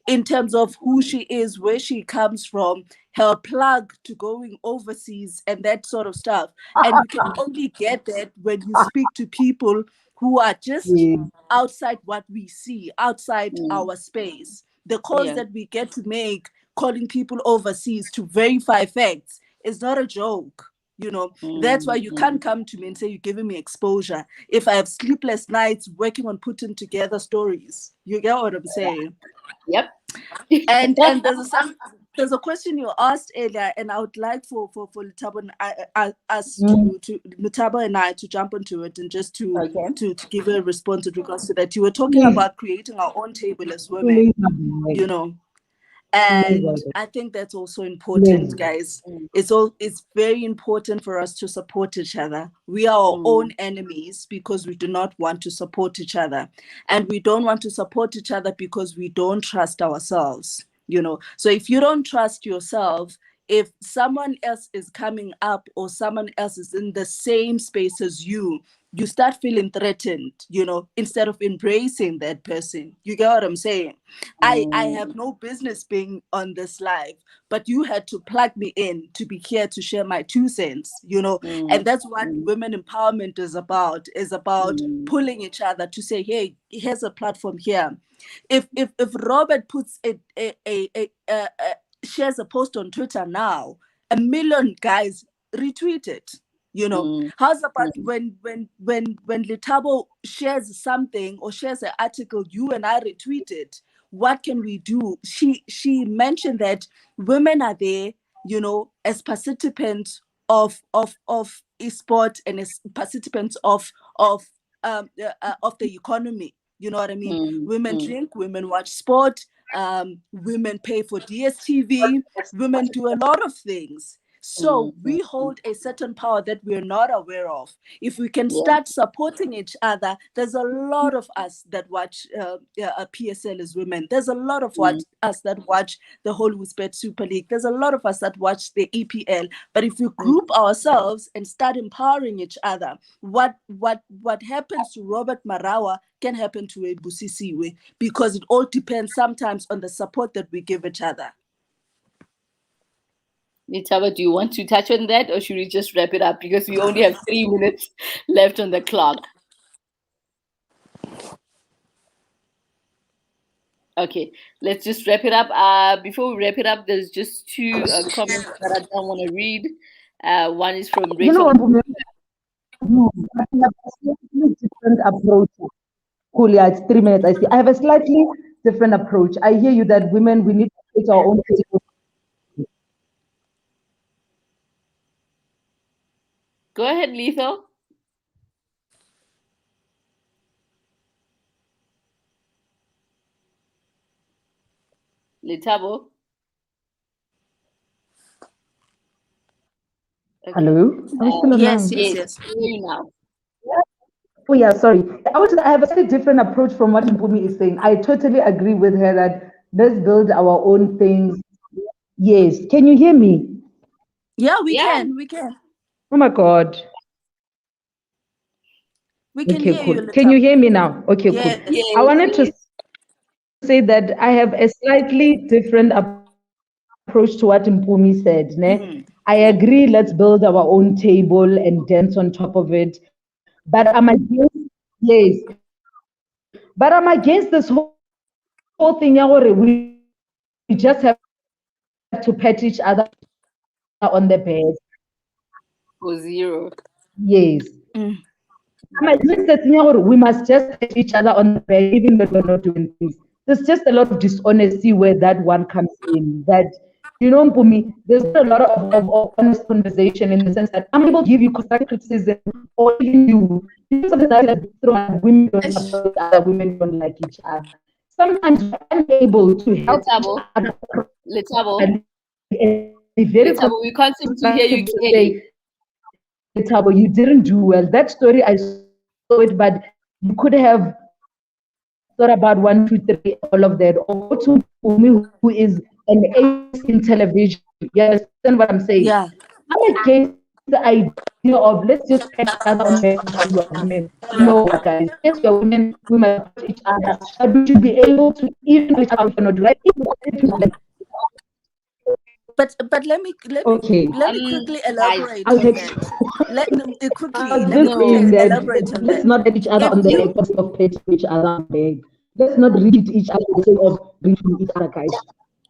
in terms of who she is, where she comes from, her plug to going overseas and that sort of stuff. And you can only get that when you speak to people who are just outside what we see, outside our space. The calls that we get to make, calling people overseas to verify facts, is not a joke. That's why you can't come to me and say you're giving me exposure if I have sleepless nights working on putting together stories. You get what I'm saying? Yep. And there's a question you asked earlier, and I would like for Lethabo and us to Lethabo and I to jump into it and just to give a response with regards to that. You were talking about creating our own table as women, and I think that's also important, guys. It's very important for us to support each other. We are our own enemies because we do not want to support each other, and we don't want to support each other because we don't trust ourselves. So if you don't trust yourself, if someone else is coming up or someone else is in the same space as you start feeling threatened, instead of embracing that person. You get what I'm saying? I have no business being on this live, but you had to plug me in to be here to share my 2 cents, and that's what women empowerment is about pulling each other to say, hey, here's a platform here. If Robert puts shares a post on Twitter now, 1 million guys retweet it. How's about when Lethabo shares something or shares an article, you and I retweet it? What can we do? She mentioned that women are there, as participants of esport and as participants of the economy. You know what I mean? Women drink, women watch sport, women pay for DSTV, women do a lot of things. So we hold a certain power that we're not aware of. If we can start supporting each other, there's a lot of us that watch PSL as women. There's a lot of us that watch the whole Whispered Super League. There's a lot of us that watch the EPL. But if we group ourselves and start empowering each other, what happens to Robert Marawa can happen to a Busisiwe, because it all depends sometimes on the support that we give each other. Lethabo, do you want to touch on that, or should we just wrap it up because we only have 3 minutes left on the clock? Okay, let's just wrap it up. Before we wrap it up, there's just 2 comments that I don't want to read. One is from Rachel. I have a slightly different approach. Cool, yeah, it's 3 minutes. I see. I have a slightly different approach. I hear you that women, we need to take our own. Go ahead, Letho. Lethabo. Okay. Hello? Are we still yes, online? yes. Now. Oh yeah, sorry. I have a slightly different approach from what Mpumi is saying. I totally agree with her that let's build our own things. Yes. Can you hear me? Yeah, we can. Oh my God. We can okay, hear cool. you. Can you hear me now? Okay, yes. cool. Yes. I wanted to say that I have a slightly different approach to what Mpumi said. I agree, let's build our own table and dance on top of it. But I'm against, yes. But I'm against this whole thing. We just have to pat each other on the back. For 0. Yes. I'm against the thing. We must just pat each other on the back, even though we're not doing things. There's just a lot of dishonesty where that one comes in. That, Mpumi, there's not a lot of honest conversation in the sense that I'm able to give you constructive criticism, or even you something that women don't support other women don't like each other. Sometimes we're unable to help each other. Lethabo. be very Lethabo, we can't seem to hear you comfortable to clearly. say, Lethabo, you didn't do well. That story, I saw it, but you could have thought about 1, 2, 3, all of that, or go to Mpumi, who is an ace in television. You understand what I'm saying? Yeah. I'm against the idea of let's just pat each other on the back because we are women. No, guys. Yes, we are women. We must support each other, but we should be able to even reach out if we're not right. But let me Okay, quickly Guys, elaborate I'll on take. that. Let me quickly I was let me just quickly saying that elaborate on let's that. not pat each other If on the you back for the sake of patting each other on the back. Let's not read each other for the sake of reading each other, guys.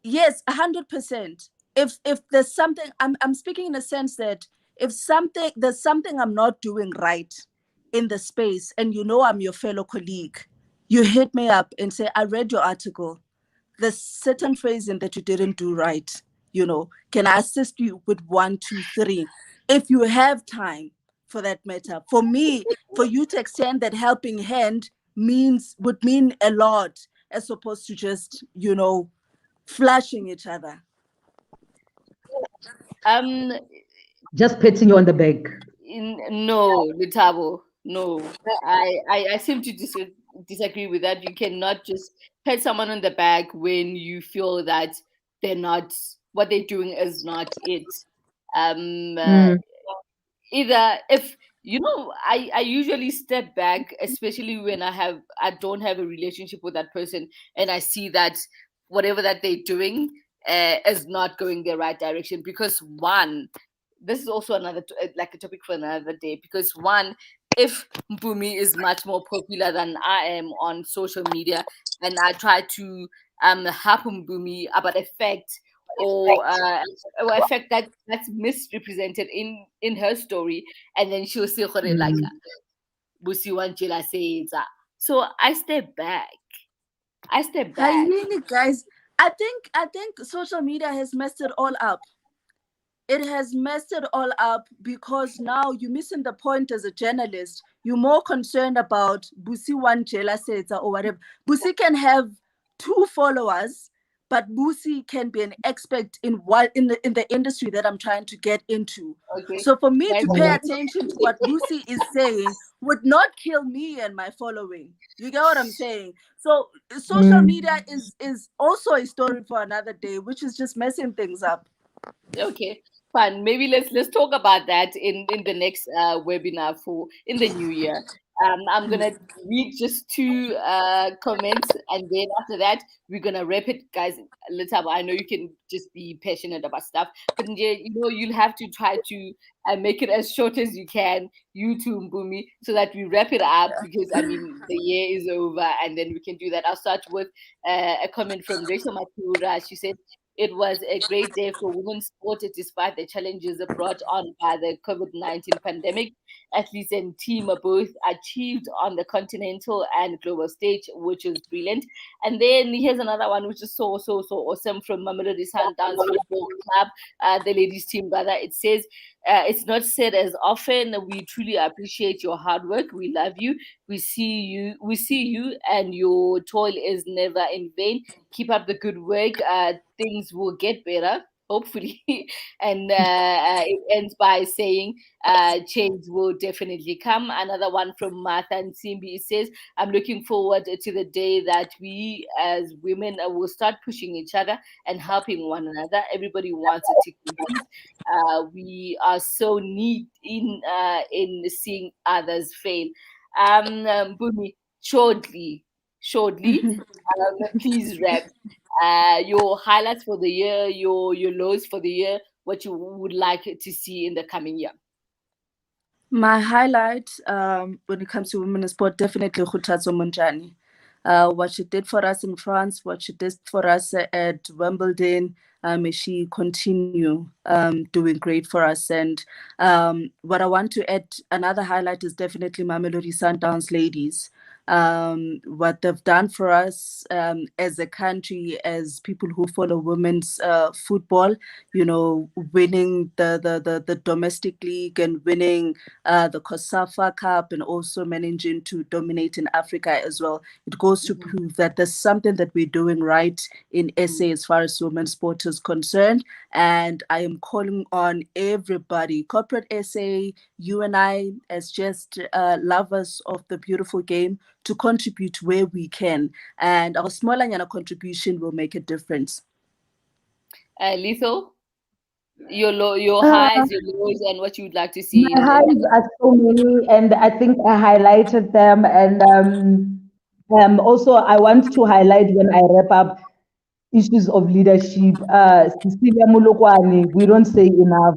Yes, 100%. If there's something, I'm speaking in a sense that if there's something I'm not doing right in the space, and you know I'm your fellow colleague, you hit me up and say, I read your article. There's certain phrasing that you didn't do right. Can I assist you with 1, 2, 3? If you have time for that matter. For me, for you to extend that helping hand would mean a lot, as opposed to just, flashing each other. um, Just patting you on the back. no, Lethabo, no. I seem to disagree with that. You cannot just pat someone on the back when you feel that they're not, what they're doing is not it. Um, uh, Mm. Either if I usually step back, especially when I don't have a relationship with that person, and I see that whatever that they're doing is not going the right direction. Because one, this is also like a topic for another day. Because one, if Mpumi is much more popular than I am on social media, and I try to help Mpumi about effect or effect that's misrepresented in her story, and then she'll say like Mm. Busi Jela says. So I step back. I step Hi, back. guys. I think social media has messed it all up. It has messed it all up because now you're missing the point as a journalist. You're more concerned about Busi Jela says or whatever. Busi can have 2 followers, but Busi can be an expert in the industry that I'm trying to get into. Okay. So for me Guys, to pay attention to what Busi is saying would not kill me and my following. You get what I'm saying? So social Mm. media is also a story for another day, which is just messing things up. okay, fine. Maybe let's talk about that in the next webinar for in the new year. I'm gonna read just 2 comments, and then after that we're gonna wrap it, guys. Let's I know you can just be passionate about stuff, but you'll have to try to make it as short as you can. You too, Mpumi, so that we wrap it up, because I mean the year is over, and then we can do that. I'll start with a comment from Rachel Matura. She said, it was a great day for women's sport despite the challenges brought on by the COVID-19 pandemic. Athletes and team are both achieved on the continental and global stage, which is brilliant. And then here's another one, which is so awesome, from Mamelodi Sundowns Football Club, the ladies team, rather. It says, it's not said as often. We truly appreciate your hard work. We love you. We see you, and your toil is never in vain. Keep up the good work. Things will get better, hopefully. And it ends by saying, change will definitely come. Another one from Martha and Simbi says, I'm looking forward to the day that we as women will start pushing each other and helping one another. Everybody wants it to compete. We are so neat in seeing others fail. Bumi, shortly, please wrap your highlights for the year, your lows for the year, what you would like to see in the coming year. My highlight when it comes to women in sport, definitely Khutatso Montjane. What she did for us in France, what she did for us at Wimbledon, may she continue doing great for us. And what I want to add, another highlight is definitely Mamelodi Sundowns ladies. what they've done for us as a country, as people who follow women's football, winning the domestic league and winning the COSAFA Cup, and also managing to dominate in Africa as well. It goes to prove that there's something that we're doing right in SA as far as women's sport is concerned. And I am calling on everybody, corporate SA, you and I, as just lovers of the beautiful game, to contribute where we can. And our small and contribution will make a difference. Lethal, your Uh, highs, your lows, and what you would like to see my in highs are so many, and I think I highlighted them. And also, I want to highlight when I wrap up issues of leadership. Cecilia Mulokwane, we don't say enough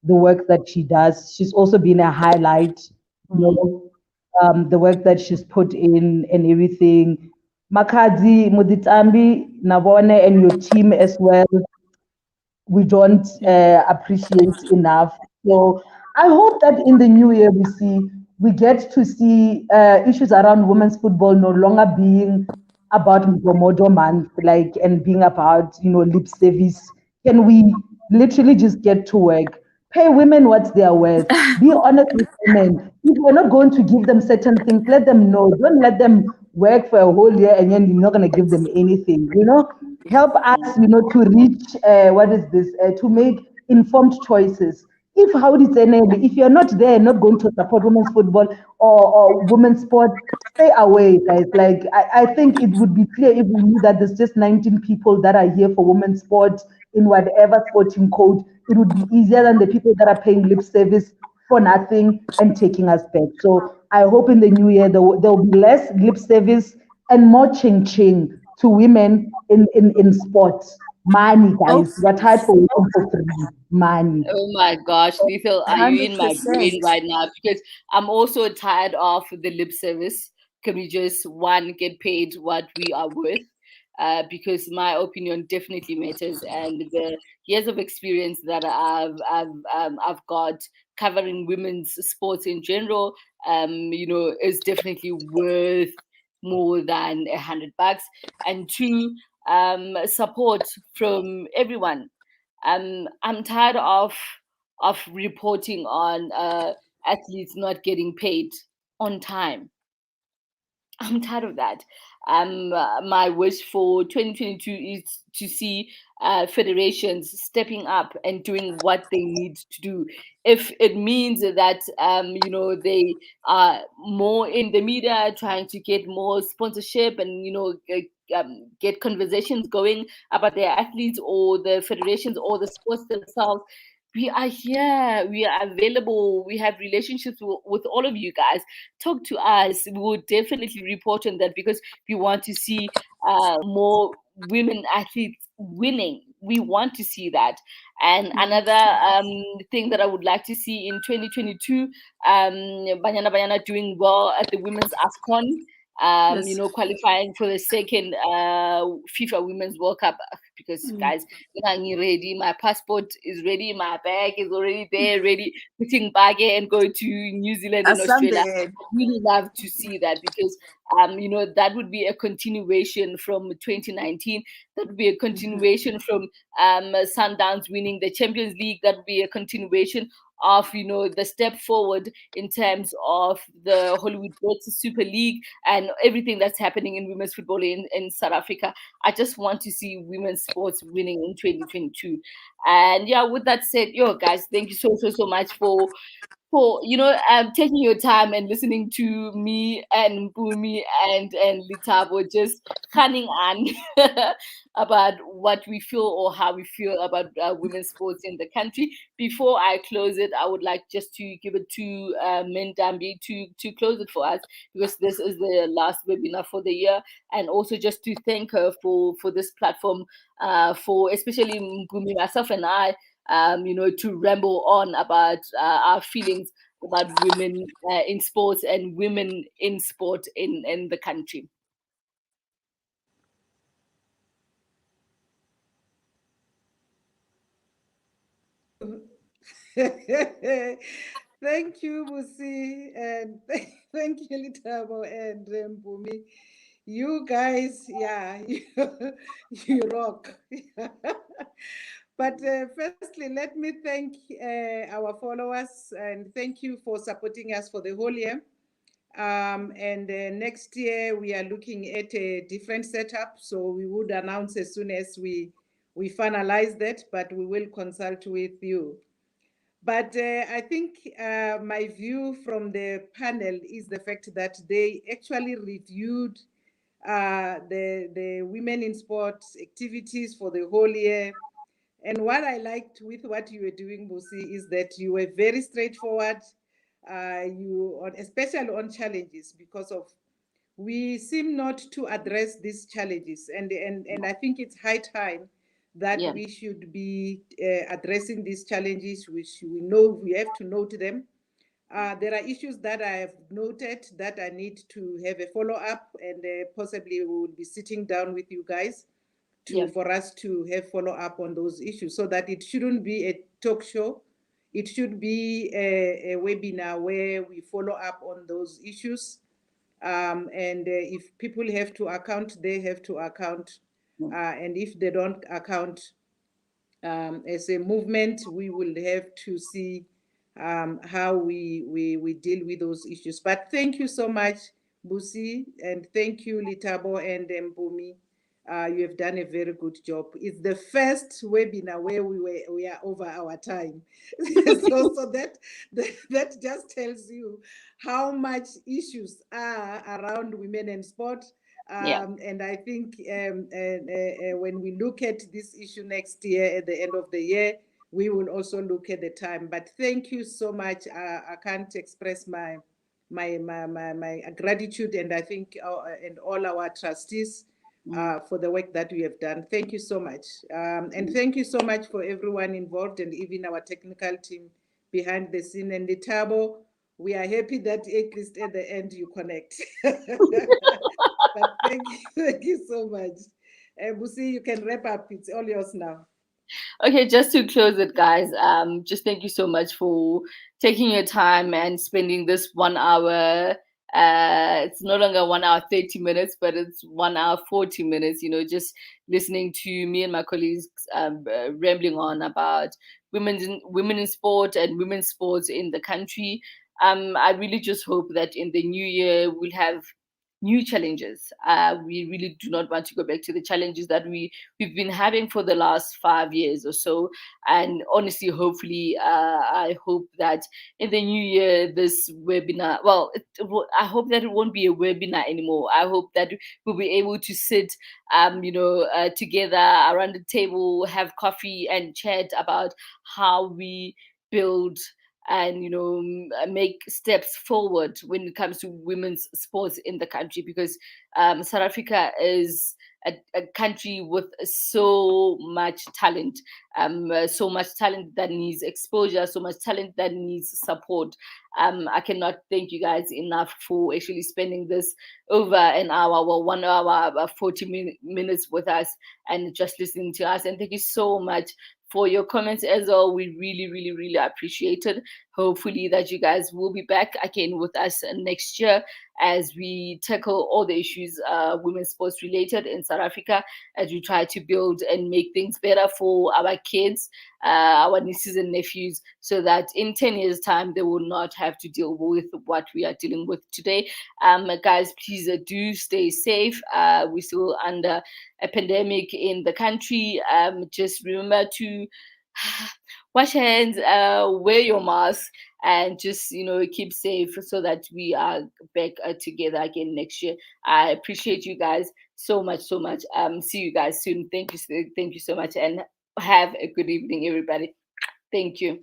the work that she does. She's also been a highlight, the work that she's put in and everything. Makadzi, Muditambi, Nabone, and your team as well, we don't appreciate enough. So I hope that in the new year we get to see issues around women's football no longer being about Mgomodo month, like, and being about lip service. Can we literally just get to work? Pay women what they are worth. Be honest with women. If we're not going to give them certain things, let them know. Don't let them work for a whole year and then you're not going to give them anything. Help us, to reach what is this, to make informed choices. If you're not there, not going to support women's football or women's sport, stay away, guys. Like I think it would be clear if we knew that there's just 19 people that are here for women's sport in whatever sporting code. It would be easier than the people that are paying lip service for nothing and taking us back. So I hope in the new year there will be less lip service and more ching ching to women in sports. Money, Oh, guys. We're tired for women for free. Money. Oh my gosh, Lethal, are you in my brain 100%. right now? Because I'm also tired of the lip service. Can we just one get paid what we are worth? Because my opinion definitely matters, and the years of experience that I've got covering women's sports in general, is definitely worth more than $100. And two, support from everyone. I'm tired of reporting on athletes not getting paid on time. I'm tired of that. My wish for 2022 is to see federations stepping up and doing what they need to do. If it means that they are more in the media, trying to get more sponsorship and get conversations going about their athletes or the federations or the sports themselves. We are here. We are available. We have relationships with all of you guys. Talk to us. We will definitely report on that because we want to see more women athletes winning. We want to see that. And another thing that I would like to see in 2022, Banyana doing well at the women's AFCON. Yes. Qualifying for the second FIFA Women's World Cup because guys, I'm ready. My passport is ready. My bag is already there, ready. Putting bag and going to New Zealand and Australia. Asante. I really love to see that because that would be a continuation from 2019. That would be a continuation from Sundowns winning the Champions League. That would be a continuation of the step forward in terms of the Hollywood Blitz Super League and everything that's happening in women's football in South Africa. I just want to see women's sports winning in 2022. And yeah, with that said, guys, thank you so much for taking your time and listening to me and Mpumi and Lethabo just cunning on about what we feel or how we feel about women's sports in the country. Before I close it, I would like just to give it to Mendambi to close it for us because this is the last webinar for the year, and also just to thank her for this platform, for especially Mpumi, myself, and I. To ramble on about our feelings about women in sports and women in sport in the country. Thank you, Busi, and Thank you, Lethabo and Mpumi. You guys, yeah, you rock. But firstly, let me thank our followers and thank you for supporting us for the whole year. And next year we are looking at a different setup, so we would announce as soon as we finalize that, but we will consult with you. But I think my view from the panel is the fact that they actually reviewed the women in sports activities for the whole year. And what I liked with what you were doing, Busi, is that you were very straightforward. Especially on challenges, because of we seem not to address these challenges, and I think it's high time that we should be addressing these challenges, which we know we have to note them. There are issues that I have noted that I need to have a follow-up, and possibly we will be sitting down with you guys for us to have follow-up on those issues, so that it shouldn't be a talk show. It should be a webinar where we follow up on those issues. And if people have to account, they have to account. And if they don't account, as a movement, we will have to see how we deal with those issues. But thank you so much, Busi, and thank you, Lethabo and Mpumi. You have done a very good job. It's the first webinar where we are over our time. so that just tells you how much issues are around women and sport. And I think when we look at this issue next year, at the end of the year, we will also look at the time. But thank you so much. I can't express my gratitude, and I think and all our trustees for the work that we have done. Thank you so much. And thank you so much for everyone involved, and even our technical team behind the scene. And Lethabo, we are happy that at least at the end you connect. But thank you so much. Busi, you can wrap up. It's all yours now. Okay, just to close it, guys, just thank you so much for taking your time and spending this 1 hour. It's no longer 1 hour 30 minutes, but it's 1 hour 40 minutes. Just listening to me and my colleagues rambling on about women in sport and women's sports in the country. I really just hope that in the new year we'll have new challenges. We really do not want to go back to the challenges that we've been having for the last 5 years or so. And honestly, hopefully, I hope that in the new year, this webinar, I hope that it won't be a webinar anymore. I hope that we'll be able to sit, together around the table, have coffee and chat about how we build and make steps forward when it comes to women's sports in the country, because South Africa is a country with so much talent, that needs exposure, so much talent that needs support. I cannot thank you guys enough for actually spending this over an hour, 1 hour, 40 minutes with us and just listening to us. And thank you so much for your comments as well. We really, really, really appreciate it. Hopefully that you guys will be back again with us next year as we tackle all the issues women's sports related in South Africa, as we try to build and make things better for our kids, our nieces and nephews, so that in 10 years time they will not have to deal with what we are dealing with today. Guys, please do stay safe. We're still under a pandemic in the country. Just remember to wash hands, wear your mask, and just keep safe so that we are back together again next year. I appreciate you guys so much. See you guys soon. Thank you so much, and have a good evening, everybody. Thank you.